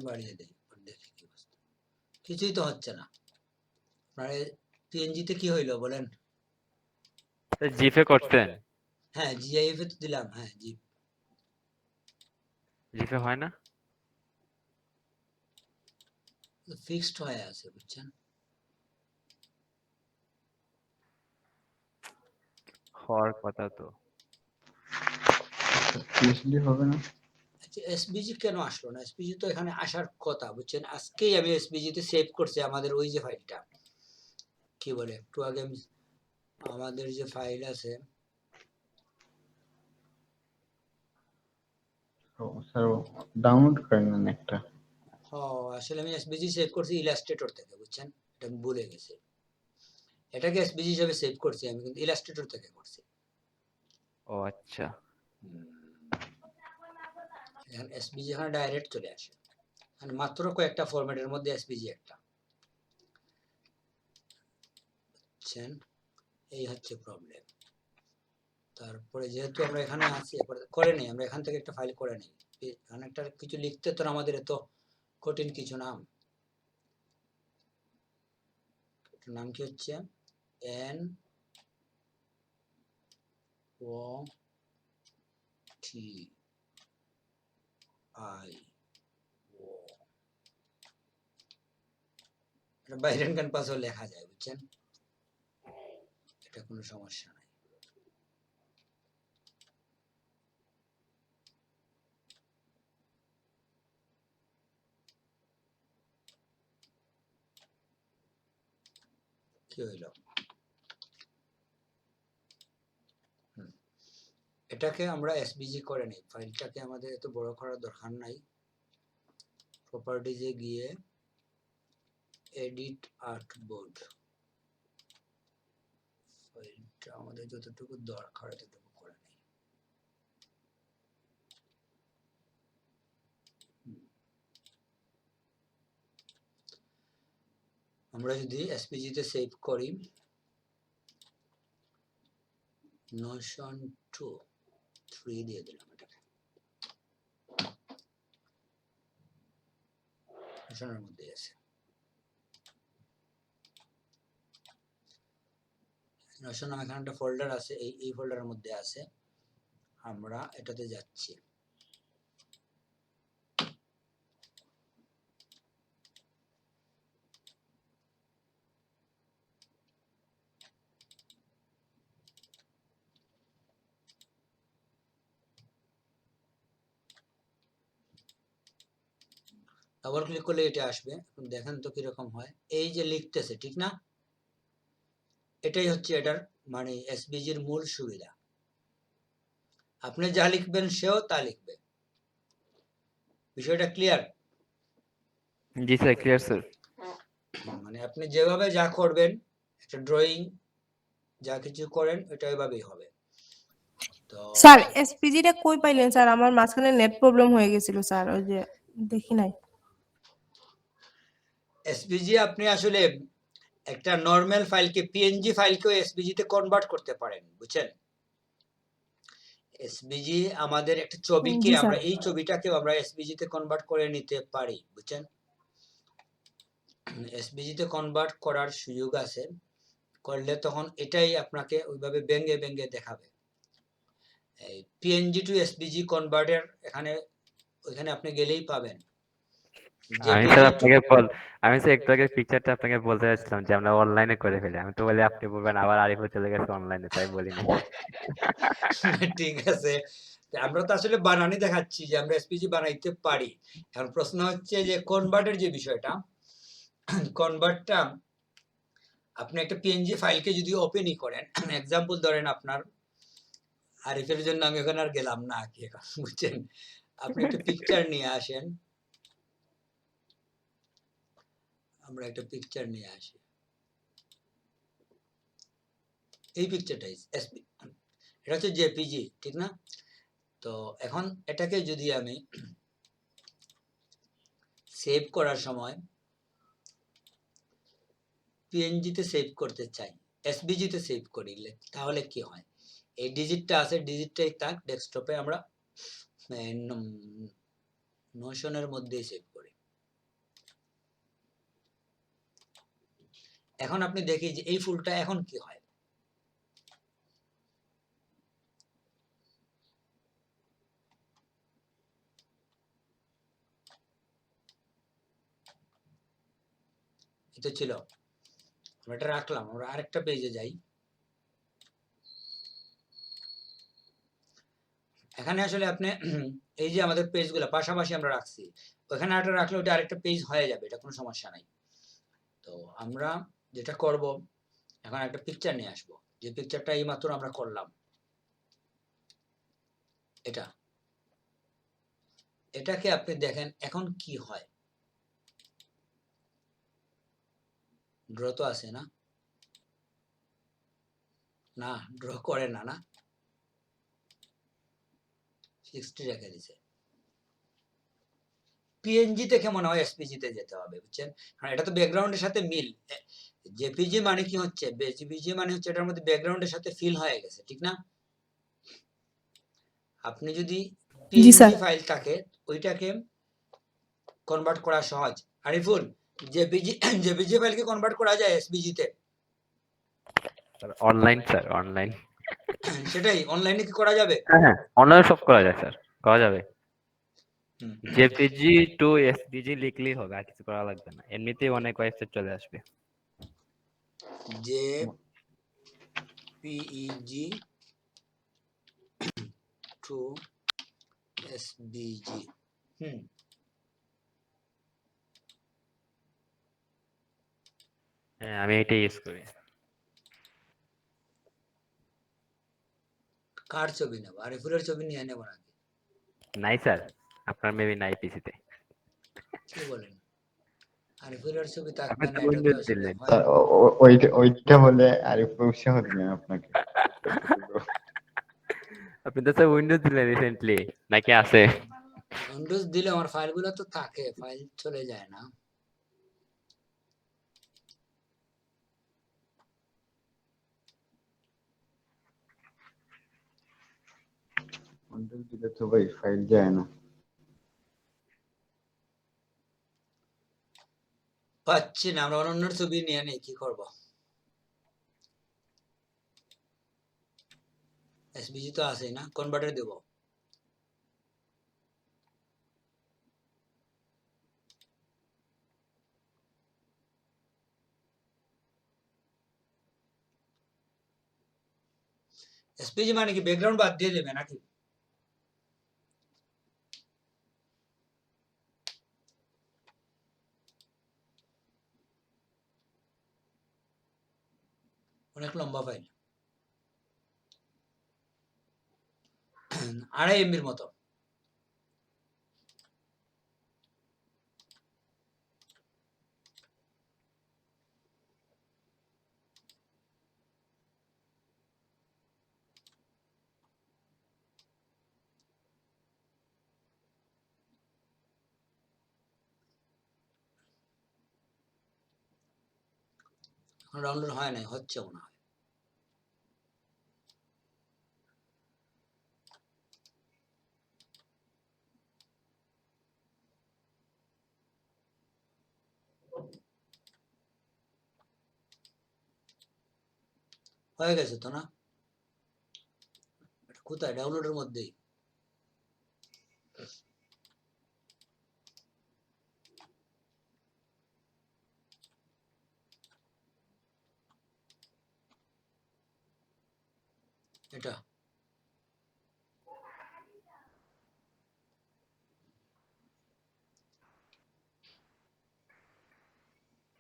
বাড়িয়ে দেই, দেখি কি অবস্থা। কিছুই তো হচ্ছে না। আপনার পিএনজিতে কি হইলো বলেন? জিপে করতেন? হ্যাঁ, জিআইএফ এ তো দিলাম। হ্যাঁ, জিপে হয় না, ফিক্সড হয়ে আছে, বুঝছেন? হওয়ার কথা তো। পিএইচডি হবে না? আচ্ছা, এসবিজি কেন আসলো না? এসবিজি তো এখানে আসার কথা, বুঝছেন? আজকেই আমি এসবিজি তে সেভ করছি আমাদের ওই যে ফাইলটা, কি বলে, একটু আগে আমি আমাদের যে ফাইল আছে স্যার ডাউনলোড করেন না একটা। আসলে আমি এসবিজি সেভ করছি ইলাস্ট্রেটর থেকে, বুঝছেন, এটা আমি ভুলে গেছি। এটাকে এসবিজি হিসেবে সেভ করছি আমি, কিন্তু ইলাস্ট্রেটর থেকে করছি। ও আচ্ছা, এখন এসবিজি এখানে ডাইরেক্ট চলে আসে, মানে মাত্র কয়েকটা ফরম্যাটের মধ্যে এসবিজি একটা, বুঝছেন, এই হচ্ছে প্রবলেম। তারপরে যেহেতু আমরা এখানে আছি, একবার করে নেই, আমরা এখান থেকে একটা ফাইল করে নেই। এখানে একটা কিছু লিখতে তো আমাদের এত কঠিন কিছু নাম, নাম কি হচ্ছে N O T I O, এটা বাইরেন ক্যানভাসও লেখা যায়, বুঝছেন, এটা কোনো সমস্যা নাই। কি হইল, এটাকে আমরা এসবিজি করে নেই, ফাইলটাকে আমাদের এত বড় করার দরকার নাই। প্রপার্টিজে গিয়ে এডিট আর্টবোর্ড, ফাইলটা আমাদের যতটুকু দরকার ততটুকু করে নেই। আমরা যদি এসপিজি তে সেভ করি নোশন 2 3 দিয়ে দিলাম, এটাকে নোশনের মধ্যে আছে, নোশন নামে এখানে একটা ফোল্ডার আছে, এই ফোল্ডারের মধ্যে আছে। আমরা এটাতে যাচ্ছি, ডাবল ক্লিক করলে এটা আসবে। এখন দেখেন তো কিরকম হয়, এই যে লিখতেছে, ঠিক না, এটাই হচ্ছে এটার মানে এসবিজির মূল সুবিধা। আপনি যা লিখবেন সেও তা লিখবে। বিষয়টা ক্লিয়ার? জি স্যার, ক্লিয়ার স্যার। মানে আপনি যেভাবে যা করবেন, একটা ড্রয়িং যা কিছু করেন এটা ওইভাবেই হবে। তো স্যার এসপিজিটা কই পাইলেন স্যার? আমার মাঝখানে নেট প্রবলেম হয়ে গেছিল স্যার, ওই যে দেখি নাই। এসপিজি আপনি আসলে একটা নরমাল ফাইলকে পিএনজি ফাইলকেও এসপিজি তে কনভার্ট করতে পারেন, বুঝছেন। এসপিজি আমাদের একটা ছবিকে জি স্যার। আমরা এই ছবিটাকেও আমরা এসপিজি তে কনভার্ট করে নিতে পারি, বুঝছেন। এসপিজি তে কনভার্ট করার সুযোগ আছে, করলে তখন এটাই আপনাকে ওইভাবে ব্যঙ্গে ব্যঙ্গে দেখাবে। এই পিএনজি টু এসপিজি কনভার্টার এখানে ওইখানে আপনি গেলেই পাবেন। আমি স্যার আমি স্যার একটু আগে পিকচারটা আপনাকে বলতে যাচ্ছিলাম যে আমরা অনলাইনে করে ফেলি। আমি তো বলি আপনি বলবেন আবার আরিফও চলে গেছে অনলাইনে, তাই বলিনি। ঠিক আছে, আমরা তো আসলে বানানি দেখাচ্ছি যে আমরা এসপিজি বানাইতে পারি। এখন প্রশ্ন হচ্ছে যে কনভার্টের যে বিষয়টা, কনভার্টটা আপনি একটা পিএনজি ফাইলকে যদি ওপেনই করেন, এক্সাম্পল ধরেন আপনার আরিফের জন্য আমি ওখানে আর গেলাম না কি এখন, বুঝছেন, আপনি একটা পিকচার নিয়ে আসেন, আমরা একটা পিকচার নিয়ে আসি, এই পিকচারটাই এসপি, এটা হচ্ছে জেপিজি, ঠিক না। তো এখন এটাকে যদি আমি সেভ করার সময় পিএনজি তে সেভ করতে চাই, এসবিজি তে সেভ করিলে তাহলে কি হয়, এই ডিজিটটা আছে, ডিজিটটাই থাক ডেস্কটপে, আমরা নোশনের মধ্যেই সেভ করি। এখন আপনি দেখি যে এই ফুলটা এখন কি হয়, এটা ছিল, আমরা এটা রাখলাম, আমরা আরেকটা পেজে যাই। এখানে আসলে আপনি এই যে আমাদের পেজগুলো পাশাপাশি আমরা রাখছি, ওখানে একটা রাখলে ওটা আরেকটা পেজ হয়ে যাবে, এটা কোনো সমস্যা নাই। তো আমরা যেটা করব, এখন একটা পিকচার নিয়ে আসবো, যে পিকচারটা এই মাত্র আমরা করলাম, এটাকে আপনি দেখেন এখন কি হয়। ড্র তো আছে না? না, ড্র করে না, না 60 রেখে দিছে। পিএনজি থেকে মনে হয় এসপিজি তে যেতে হবে, বুঝছেন? কারণ এটা তো ব্যাকগ্রাউন্ডের সাথে মিল। জেপিজি মানে কি হচ্ছে, জেপিজি মানে হচ্ছে এটার মধ্যে ব্যাকগ্রাউন্ডের সাথে ফিল হয়ে গেছে, ঠিক না? আপনি যদি পিএনজি ফাইল থাকে ওইটাকে কনভার্ট করা সহজ। আরিফুল, জেপিজি ফাইলকে কনভার্ট করা যায় এসপিজি তে? Online sir, online. সেটাই, অনলাইনে কি করা যাবে? হ্যাঁ, অনলাইনে সব করা যায় স্যার, করা যাবে। জেপিজি টু এসপিজি লিখলেই হবে, আর কিছু করা লাগবে না, এমনিতেই অনেক ওয়েবসাইট চলে আসবে। জেপিইজি টু এসবিজি। হ্যাঁ, আমি এটাই ইউজ করি। কার ছবি নেব? আরিফুলের ছবি নিয়ে নেব নাকি? নাই স্যার, আপনার মেবি নাই পিসিতে। কি বলেন? আরিফুলের ছবি থাকবে আপনি না, তো এটা তো উইন্ডোজ আসলে দিলেন। হয় না। ওইটা বলে আরিফ উৎসাহ দিবেন আপনাকে। আপনি তো স্যার উইন্ডোজ দিলেন রিসেন্টলি, নাকি আছে? উইন্ডোজ দিলে আমার ফাইলগুলো তো থাকে, ফাইল চলে যায় না। উইন্ডোজ দিলে তো ভাই ফাইল যায় না। পাচ্ছি না, আমরা অন্যের ছবি নিয়ে নেই, কি করব? এসবিজি তো আছে না, কনভার্টার দেব। এসপিজি মানে কি ব্যাকগ্রাউন্ড বাদ দিয়ে দেবে নাকি? অনেক লম্বা ফাইল, 2.5 MB মতো। ডাউনলোড হয় নাই, হচ্ছে মনে হয়। হয়ে গেছে তো না? কোথায়? ডাউনলোডের মধ্যেই। এটা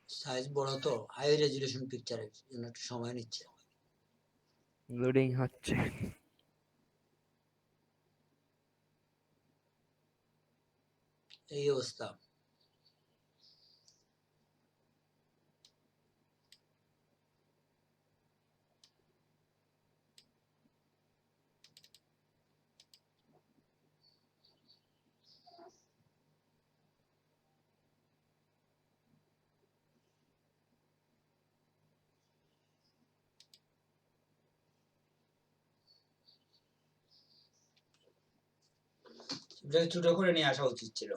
সাইজ বড় তো, হাই রেজুলেশন পিকচারের জন্য একটু সময় নিচ্ছে। লোডিং হচ্ছে। এই অবস্থা। এটাকে ছোট করে নিয়ে আসা উচিত ছিল।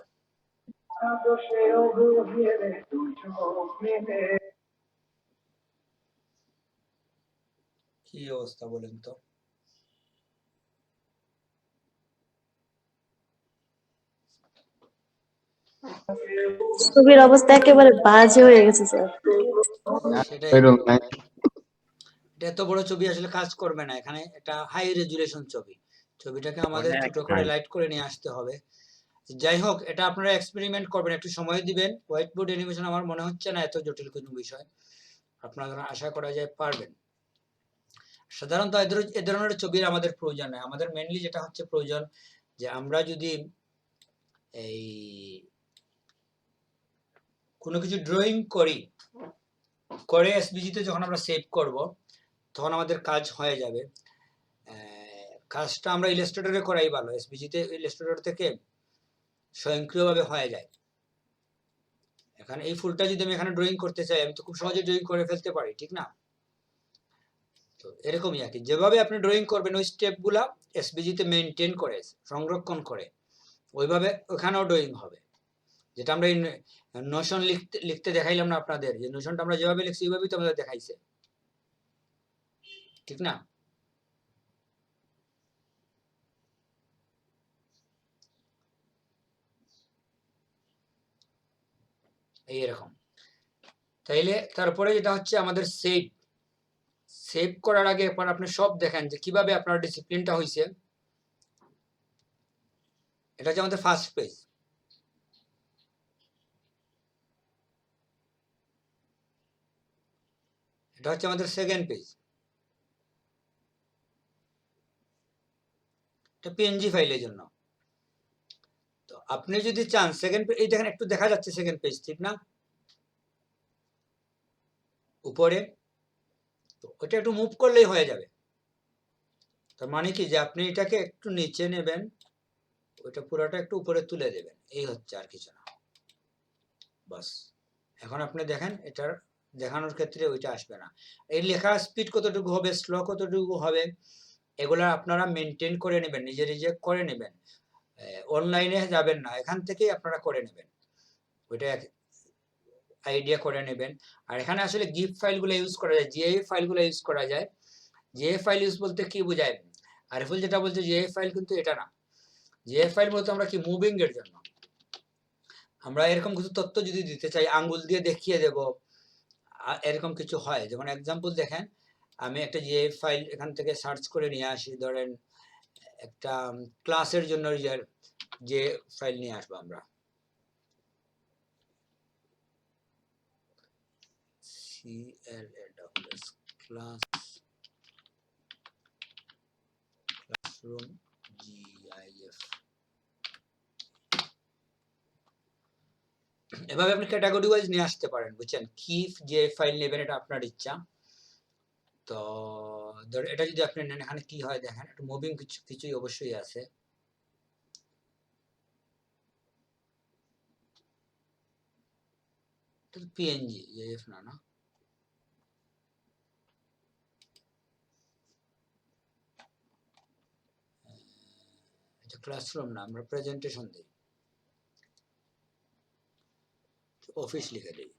কি অবস্থা বলেন তো? ছবির অবস্থা একেবারে বাজে হয়ে গেছে স্যার। সেটাই, ওইরকম নাই। এটা এত বড় ছবি আসলে কাজ করবে না এখানে, এটা হাই রেজুলেশন ছবি। ছবিটাকে আমাদের অনেক ছোট করে high। লাইট করে নিয়ে আসতে হবে। যাই হোক, এটা আপনারা এক্সপেরিমেন্ট করবেন, একটু সময় দিবেন। হোয়াইট বোর্ড অ্যানিমেশন আমার মনে হচ্ছে না এত জটিল কোনো বিষয়, আপনারা আশা করা যায় পারবেন। সাধারণত এ ধরনের ছবির আমাদের প্রয়োজন নেই। আমাদের মেইনলি যেটা হচ্ছে প্রয়োজন যে আমরা যদি এই কোনো কিছু ড্রয়িং করে এসভিজিতে যখন আমরা সেভ করব তখন আমাদের কাজ হয়ে যাবে। কাজটা আমরা ইলাস্ট্রেটরে করাই ভালো, এসভিজিতে ইলাস্ট্রেটর থেকে স্বয়ংক্রিয়ভাবে হয়ে যায়। এখানে এই ফুলটা যদি আমি এখানে ড্রয়িং করতে চাই, আমি তো খুব সহজে ড্রয়িং করে ফেলতে পারি, ঠিক না? তো এরকমই আর কি, যেভাবে আপনি ড্রয়িং করবেন ওই স্টেপগুলা এসভিজিতে মেনটেন করে সংরক্ষণ করে ওইভাবে ওখানেও ড্রয়িং হবে। যেটা আমরা নোশন লিখতে দেখাইলাম না আপনাদের, যে নোশনটা আমরা যেভাবে লিখছি ওইভাবেই তো আমাদের দেখাইছে, ঠিক না? এইরকম। তাইলে তারপরে যেটা হচ্ছে আমাদের সেভ করার আগে একবার আপনি সব দেখেন যে কিভাবে আপনার ডিসিপ্লিনটা হয়েছে। এটা হচ্ছে আমাদের ফার্স্ট পেজ। এটা হচ্ছে আমাদের সেকেন্ড পেজ। এটা পিএনজি ফাইলের জন্য। তো আপনি যদি চান সেকেন্ড পেজ, এই দেখেন একটু দেখা যাচ্ছে সেকেন্ড পেজ, ঠিক না? উপরে তো ওটা একটু মুভ করলেই হয়ে যাবে। তার মানে কি যে আপনি এটাকে একটু নিচে নেবেন, ওইটা পুরোটা একটু উপরে তুলে দেবেন, এই হচ্ছে, আর কিছু না। বাস এখন আপনি দেখেন এটার দেখানোর ক্ষেত্রে ওইটা আসবে না। এই লেখার স্পিড কতটুকু হবে, স্লো কতটুকু হবে, এগুলা আপনারা মেনটেন করে নেবেন, নিজে নিজে করে নেবেন, অনলাইনে যাবেন না, এখান থেকেই আপনারা করে নেবেন, ওইটা আইডিয়া করে নেবেন। আর এখানে আসলে গিফট ফাইলগুলো ইউজ করা যায়, জিআইএফ ফাইলগুলো ইউজ করা যায়। জিআইএফ ফাইল ইউজ বলতে কি বোঝায়, আরিফুল যেটা বলছে জিআইএফ ফাইল কিন্তু এটা না। জিআইএফ ফাইল বলতে আমরা কি মুভিং এর জন্য, আমরা এরকম কিছু তথ্য যদি দিতে চাই আঙ্গুল দিয়ে দেখিয়ে দেব, এরকম কিছু হয়। যেমন এক্সাম্পল দেখেন, আমি একটা জিআইএফ ফাইল এখান থেকে সার্চ করে নিয়ে আসি, ধরেন একটা ক্লাসের জন্য যে ফাইল নিয়ে আসবো আমরা, classroom GIF। এভাবে আপনি ক্যাটাগরি ওয়াইজ নিয়ে আসতে পারেন, বুঝছেন? কি যে ফাইল নেবেন এটা আপনার ইচ্ছা। তো ধর এটা যদি আপনি নেন, এখানে কি হয় দেখেন, একটু মুভিং কিছুই অবশ্যই আছে। পিএনজি জিআইএফ না, না এটা ক্লাসরুম না, আমরা প্রেজেন্টেশন দিই, অফিস লিখে দিই,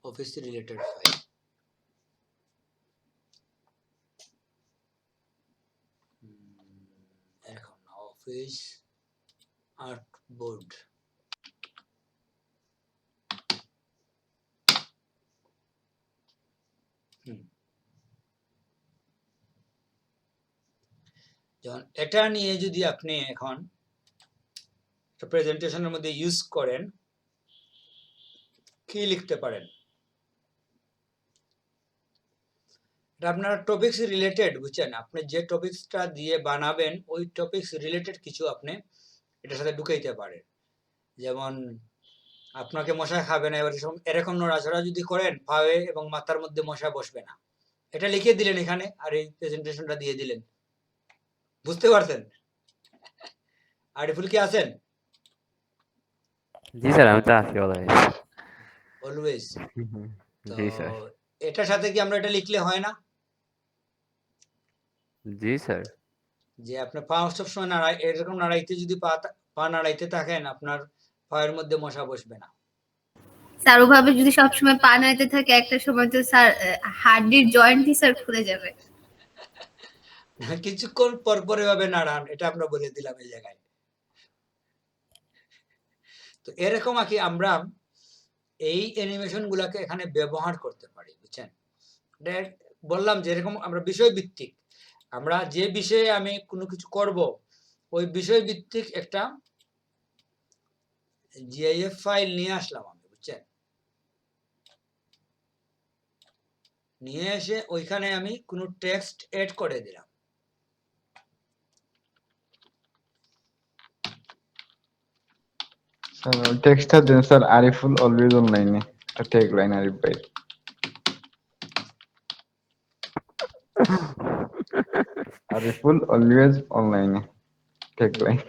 অফিস রিলেটেড ফাইল। এরকম না, অফিস আর্ট বোর্ড। যেমন এটা নিয়ে যদি আপনি এখন প্রেজেন্টেশনের মধ্যে ইউজ করেন, কি লিখতে পারেন, এটা আপনার টপিকস রিলেটেড, বুঝছেন? আপনি যে টপিকসটা দিয়ে বানাবেন ওই টপিকস রিলেটেড কিছু আপনি এটার সাথে ঢুকাইতে পারেন। যেমন আপনাকে মশা খাবে না, এবার এরকম নড়াচড়া যদি করেন পায়ে এবং মাথার মধ্যে মশা বসবে না, এটা লিখে দিলেন এখানে, আর এই প্রেজেন্টেশনটা দিয়ে দিলেন। বুঝতে পারছেন? আরিফুল কি আছেন? জি স্যার, আমি তো আছি অলওয়েজ। জি স্যার। এটার সাথে কি আমরা এটা লিখলে হয় না? জি স্যার। যে আপনার পা সবসময় এরকম নাড়াইতে, যদি পা নাড়াইতে থাকেন আপনার পায়ের মধ্যে মশা বসবে না। স্যার ওভাবে যদি সবসময় পা নাড়াইতে থাকে একটা সময় তো স্যার হাড়ির জয়েন্টই স্যার খুলে যাবে। কিছুক্ষণ পর পর এভাবে নাড়ান, এটা আমরা বলে দিলাম এই জায়গায়। তো এরকম আর কি আমরা এই অ্যানিমেশন গুলাকে এখানে ব্যবহার করতে পারি, বুঝছেন? বললাম যে এরকম আমরা বিষয় ভিত্তিক, আমরা যে বিষয়ে আমি কোনো কিছু করব ওই বিষয় ভিত্তিক একটা জিআইএফ ফাইল নিয়ে আসলাম আমি, বুঝছেন? নিয়ে এসে ওইখানে আমি কোনো টেক্সট এড করে দিলাম। স্যার টেক্সটটা দেন স্যার, আরিফুল অলওয়েজ অনলাইনে, ট্যাগলাইন আরিফ ভাই। আরিফুল অলওয়েজ অনলাইনে, ট্যাগলাইন।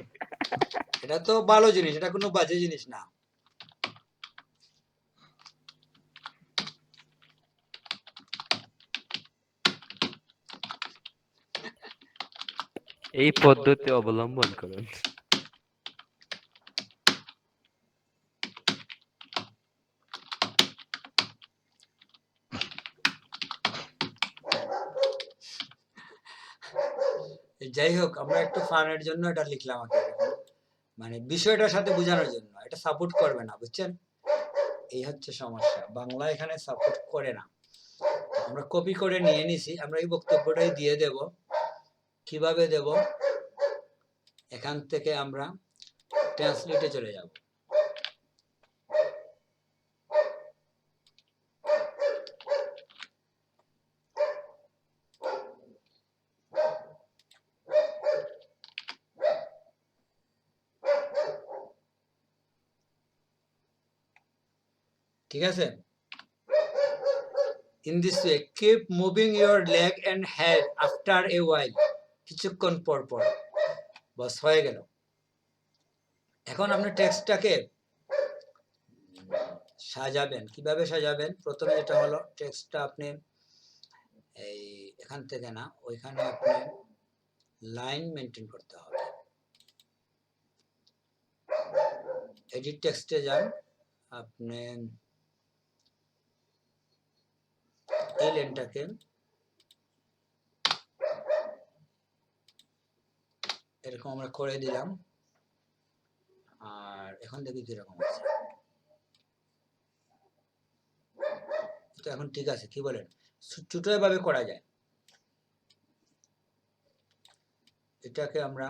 এটা তো ভালো জিনিস, এটা কোনো বাজে জিনিস না। এই পদ্ধতি অবলম্বন করুন। যাই হোক, আমরা একটু ফানের জন্য এটা লিখলাম আর কি, মানে বিষয়টার সাথে বোঝানোর জন্য। এটা সাপোর্ট করবে না, বুঝছেন? এই হচ্ছে সমস্যা, বাংলা এখানে সাপোর্ট করে না। আমরা কপি করে নিয়ে নিছি, আমরা এই বক্তব্যটাই দিয়ে দেব। কিভাবে দেব? এখান থেকে আমরা ট্রান্সলেটে চলে যাব। ঠিক আছে? In this way, keep moving your leg and head after a while. কিছুক্ষণ পর পর। বাস হয়ে গেল। এখন আপনি টেক্সটটাকে সাজাবেন। কিভাবে সাজাবেন? প্রথমে যেটা হলো, টেক্সটটা আপনি এই এখান থেকে না, ওইখানে আপনি লাইন মেনটেন করতে হবে। এডিট টেক্সটে যান, আপনি এই লাইনটাকে এরকম আমরা করে দিলাম। আর এখন দেখি কিরকম আছে। তো এখন ঠিক আছে, কি বলেন? ছোট এভাবে করা যায়। এটাকে আমরা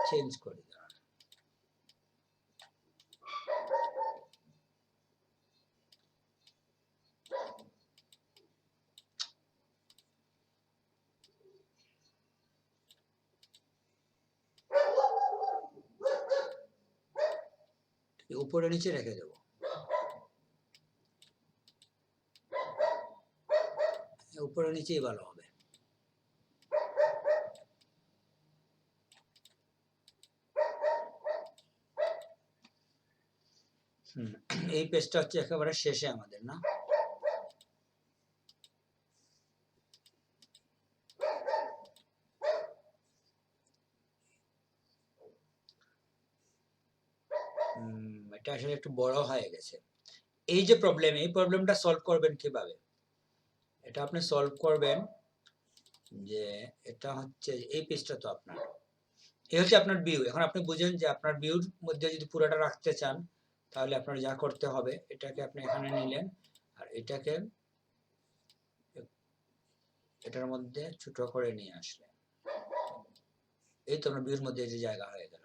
চেঞ্জ করি। উপরে নিচে রেখে দেব। উপরে নিচেই ভালো হবে। এই পেজটা হচ্ছে একেবারে শেষে আমাদের, না? এটা আসলে একটু বড় হয়ে গেছে। এই যে প্রবলেম, এই প্রবলেমটা সলভ করবেন কিভাবে? এটা আপনি সলভ করবেন যে এটা হচ্ছে এই পেজটা তো আপনার, এই হচ্ছে আপনার ভিউ। এখন আপনি বুঝেন যে আপনার ভিউর মধ্যে যদি পুরোটা রাখতে চান, তাহলে আপনার যা করতে হবে, এটাকে আপনি এখানে নিলেন আর এটাকে এটার মধ্যে ছোট করে নিয়ে আসলেন। এই তো আপনার ভিউর মধ্যে যে জায়গা হয়ে গেল।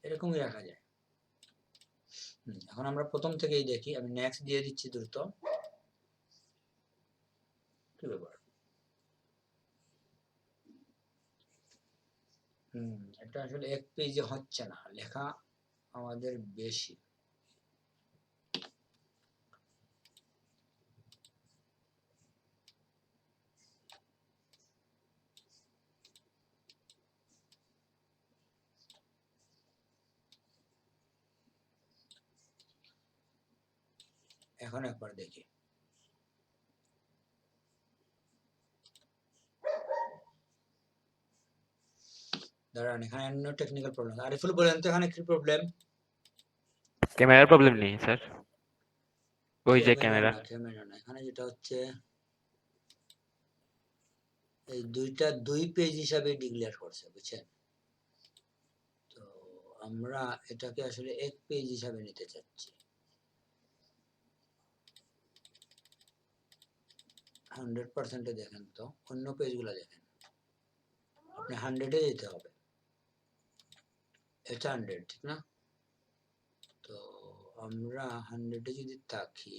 এরকমই রাখা যায়। এখন আমরা প্রথম থেকেই দেখি। আমি নেক্সট দিয়ে দিচ্ছি দ্রুত। কি ব্যাপার? এটা আসলে এক পেজে হচ্ছে না, লেখা আমাদের বেশি। এখন একবার দেখি। দাঁড়ান, এখানে অন্য টেকনিক্যাল প্রবলেম। আরিফুল বলেন তো এখানে কি প্রবলেম? ক্যামেরার প্রবলেম নেই স্যার, ওই যে ক্যামেরা। ক্যামেরা না, এখানে যেটা হচ্ছে এই দুইটা দুই পেজ হিসাবে ডিক্লেয়ার করছে, বুঝছেন? তো আমরা এটাকে আসলে এক পেজ হিসাবে নিতে চাচ্ছি। 100% দেখেন তো, অন্য পেজগুলো দেখেন। আপনি 100-এ যেতে হবে। এটা 100 ঠিক না? তো আমরা 100 এ যদি থাকি,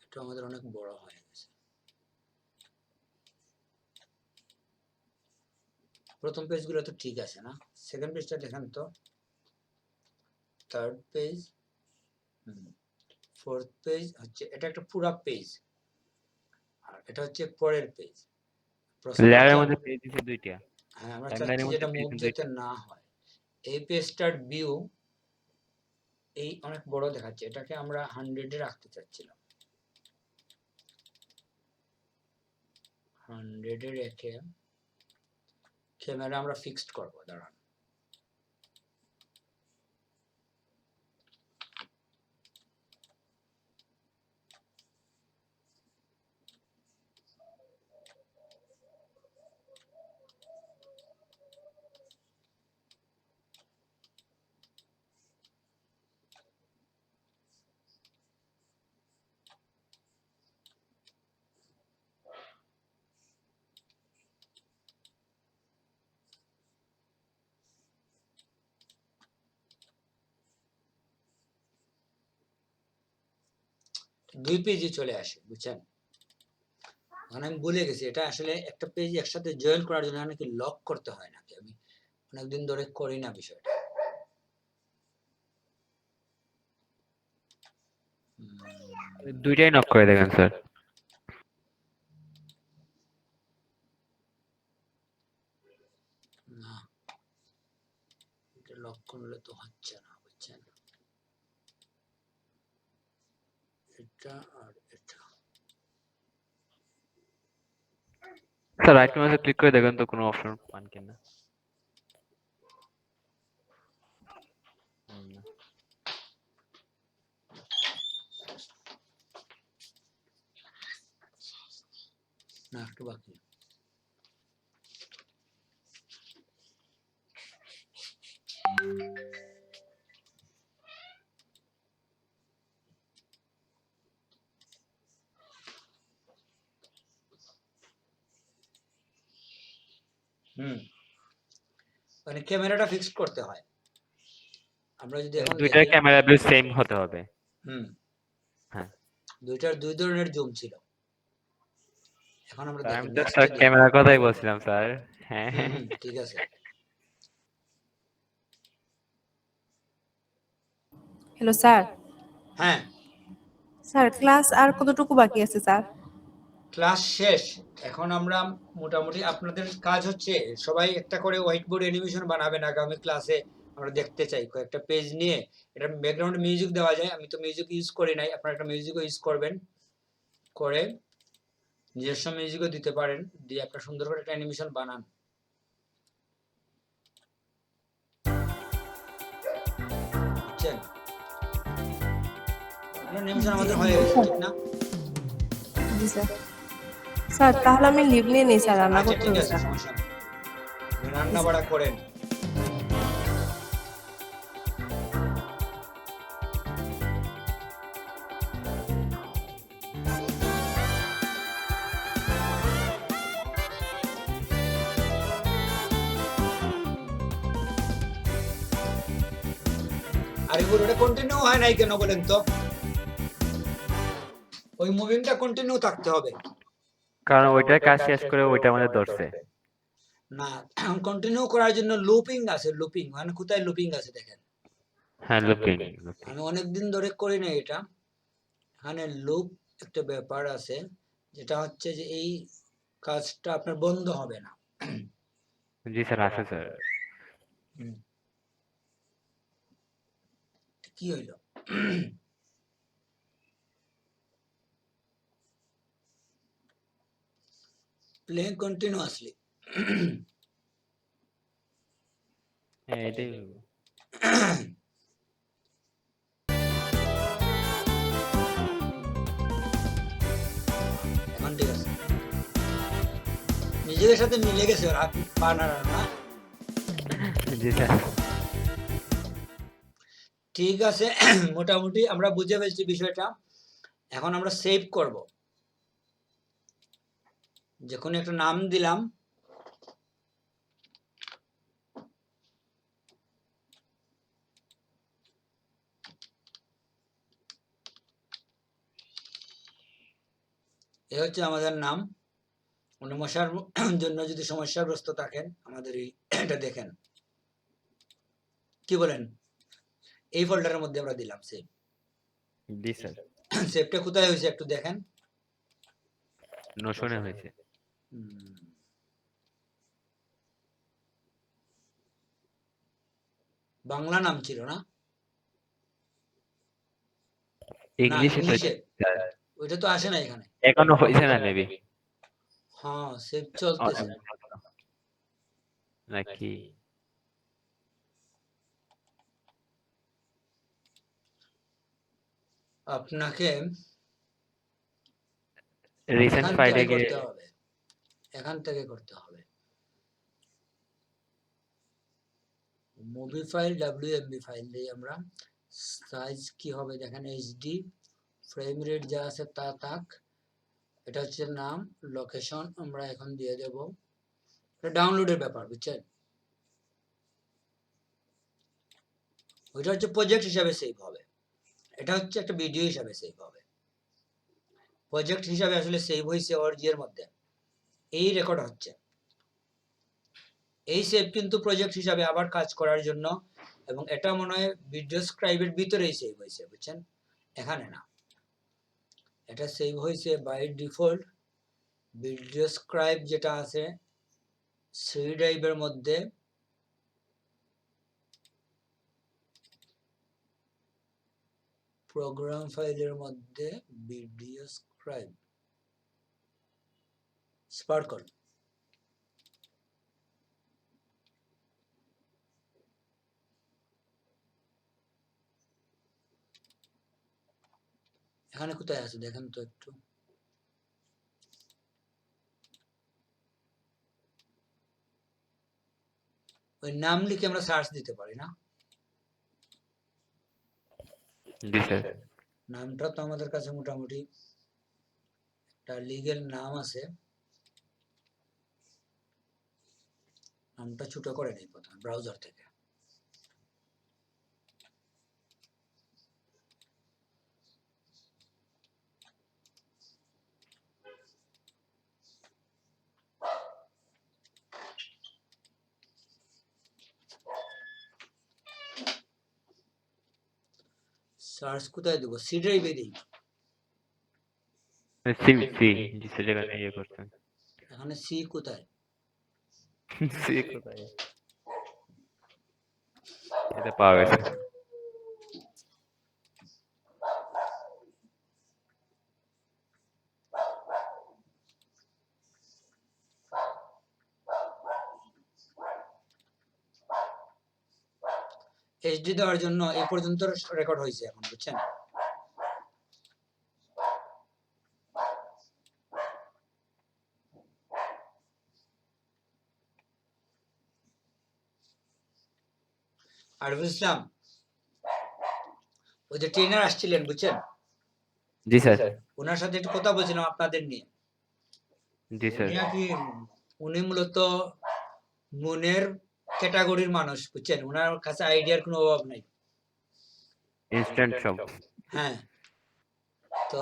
এটা আমাদের অনেক বড় হয়ে গেছে। প্রথম পেজগুলো তো ঠিক আছে না? সেকেন্ড পেজটা দেখেন তো, থার্ড পেজ, ফোর্থ পেজ হচ্ছে, এটা একটা পুরা পেজ, আর এটা হচ্ছে পরের পেজ। লেয়ারের মধ্যে পেজ দিছে দুইটা, হ্যাঁ, আমরা টাইমলাইনের চাচ্ছি মধ্যে যেটা পেজ মুভ দুইটা। যাতে না হয়। এই পেজটার ভিউ এই অনেক বড় দেখাচ্ছে, এটাকে আমরা 100 এ রাখতে চাচ্ছিলাম। 100 এ রেখে ক্যামেরা আমরা ফিক্সড করব। দাঁড়ান, দুই পেজই চলে আসে, বুঝছেন? মানে আমি ভুলে গেছি, এটা আসলে একটা পেজ একসাথে জয়েন করার জন্য নাকি লক করতে হয় নাকি, আমি অনেকদিন ধরে করি না বিষয়টা। দুইটাই নক করে দেখেন স্যার। না, এটা লক করলে তো হচ্ছে না, বুঝছেন? এটা আর এটা স্যার রাইট মাউসে ক্লিক করে দেখেন তো কোনো অপশন পান কিনা। না, একটু বাকি। মানে ক্যামেরাটা ফিক্সড করতে হয়। আমরা যদি এখন দুইটার দেখি, ক্যামেরা ভিউ সেম হতে হবে। হ্যাঁ, দুইটার দুই ধরনের জুম ছিল। এখন আমরা দেখি আমি তো নেক্সট স্যার ক্যামেরার কথাই বলছিলাম স্যার। হ্যাঁ, ঠিক আছে। Hello sir. হ্যাঁ স্যার ক্লাস আর কতটুকু বাকি আছে স্যার? ক্লাস শেষ। এখন আমরা মোটামুটি, আপনাদের কাজ হচ্ছে সবাই একটা করে হোয়াইট বোর্ড অ্যানিমেশন বানাবেন আগামী ক্লাসে। আমরা দেখতে চাই কয়েকটা পেজ নিয়ে, এটা ব্যাকগ্রাউন্ড মিউজিক দেওয়া যায়, আমি তো মিউজিক ইউজ করি নাই, আপনারা একটা মিউজিকও ইউজ করবেন, করে নিজস্ব মিউজিকও দিতে পারেন, দিয়ে একটা সুন্দর করে একটা অ্যানিমেশন বানান। বুঝছেন? অ্যানিমেশন আমাদের হয়ে গেছে, ঠিক না? জি স্যার। স্যার তাহলে আমি লিভ নিয়ে নিই স্যার, রান্না আচ্ছা করতে ঠিক হবে আছে, স্যার। সমস্যা নেই, রান্না বাড়া করেন। আরে ওটা কন্টিনিউ হয় নাই কেন বলেন তো? ওই মুভিংটা কন্টিনিউ থাকতে হবে। কারণ ওইটার কাজ শেষ করে ওইটা আমাদের ধরছে। না, কন্টিনিউ করার জন্য লুপিং আছে, লুপিং মানে কোথায় লুপিং আছে দেখেন। হ্যাঁ, লুপিং। আমি অনেকদিন ধরে করি না এটা। এখানে লুপ একটা ব্যাপার আছে, যেটা হচ্ছে যে এই কাজটা আপনার বন্ধ হবে না। জি স্যার, আছে স্যার। কি হইল? Playing continuously. হ্যাঁ, এটাই। এখন ঠিক আছে, নিজেদের সাথে মিলে গেছে, ওর হাত পা নাড়ানো না। জি স্যার। ঠিক আছে, মোটামুটি আমরা বুঝে ফেলছি বিষয়টা। এখন আমরা সেভ করব, যে কোনো একটা নাম দিলাম, এ হচ্ছে আমাদের নাম। মশার জন্য যদি সমস্যাগ্রস্ত থাকেন আমাদের এটা দেখেন, কি বলেন? এই ফোল্ডারের মধ্যে আমরা দিলাম সেভ। জি স্যার, সেভটা কোথায় হয়েছে একটু দেখেন। নোশনে হয়েছে। বাংলা নাম ছিল না? ইংলিশে তো ইংলিশে। স্যার, ওইটা তো আসে না এখানে। এখনো হয়েছে না মেবি, হ্যাঁ, সেভ চলতেছে। নাকি? আপনাকে রিসেন্ট এখান ফাইলে থেকে গিয়ে করতে হবে, এখান থেকে করতে হবে। মুভি ফাইল WMV ফাইল দিয়ে আমরা সাইজ কি হবে দেখেন, HD, ফ্রেম রেট যা আছে তা থাক। এটা হচ্ছে নাম, লোকেশন আমরা এখন দিয়ে দেব। এটা ডাউনলোডের ব্যাপার, বুঝছেন? ওইটা হচ্ছে প্রজেক্ট হিসাবে সেভ হবে, এটা হচ্ছে একটা ভিডিও হিসাবে সেভ হবে। প্রজেক্ট হিসাবে আসলে সেভ হয়েছে অর্জির মধ্যে, এই রেকর্ড হচ্ছে। এই সেভ কিন্তু প্রজেক্ট হিসাবে আবার কাজ করার জন্য, এবং এটা মনে হয় ভিডিও স্ক্রাইবের ভিতরেই সেভ হয়েছে, বুঝছেন? এখানে না, এটা সেভ হয়েছে বাই ডিফল্ট ভিডিও স্ক্রাইব যেটা আছে সি ড্রাইভের মধ্যে। প্রোগ্রাম ফাইলের মধ্যে ভিডিও স্ক্রাইব স্পার্কল, এখানে কোথায় আছে দেখেন তো একটু। ওই নাম লিখে আমরা সার্চ দিতে পারি না? জি স্যার, নামটা তো আমাদের কাছে মোটামুটি একটা লিগ্যাল নাম আছে, নামটা ছোট করে নেই প্রথমে ব্রাউজার থেকে। সার্চ কোথায় দেবো? সি ড্রাইভে দিই। সি সি জি স্যার, যেখানে ইয়ে করছেন। এখানে সি কোথায়? সি কোথায়? এটা পাওয়া গেছে। HD দেওয়ার জন্য এই পর্যন্ত রেকর্ড হয়েছে এখন, বুঝছেন? আরিফুল ইসলাম, ওই যে ট্রেনার আসছিলেন, বুঝছেন? জি স্যার, ওনার সাথে একটু কথা বলছিলাম আপনাদের নিয়ে। জি স্যার, উনি মূলত মনের ক্যাটাগরির মানুষ, বুঝছেন? ওনার কাছে আইডিয়ার কোনো অভাব নাই। ইনস্ট্যান্ট সব। হ্যাঁ, তো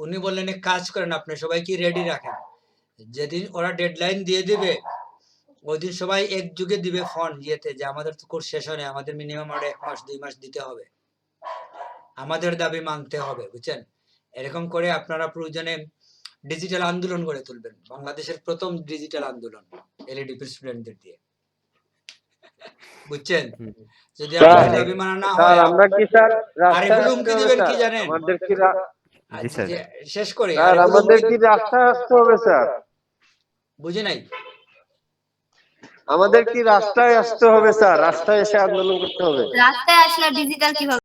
উনি বললেন এক কাজ করেন, আপনি সবাইকে রেডি রাখেন, যেদিন ওরা ডেডলাইন দিয়ে দিবে ওই দিন সবাই একযোগে দিবে ফোন ইয়েতে যে আমাদের তো কোর্স শেষ হয় না, আমাদের মিনিমাম আরো 1 মাস 2 মাস দিতে হবে, আমাদের দাবি মানতে হবে, বুঝছেন? এরকম করে আপনারা প্রয়োজনে ডিজিটাল আন্দোলন গড়ে তুলবেন, বাংলাদেশের প্রথম ডিজিটাল আন্দোলন এলইডি স্টুডেন্টদের দিয়ে, বুঝছেন? যদি আপনাদের দাবি মানা না হয়, স্যার আমরা কি স্যার আরিফুল হুমকি দিবেন কি জানেন? আমাদের কি জি স্যার, শেষ করে স্যার আমাদের কি রাস্তায় আসতে হবে স্যার? বুঝে নাই? আমাদের কি রাস্তায় আসতে হবে স্যার? রাস্তায় এসে আন্দোলন করতে হবে? রাস্তায় আসলে ডিজিটাল কিভাবে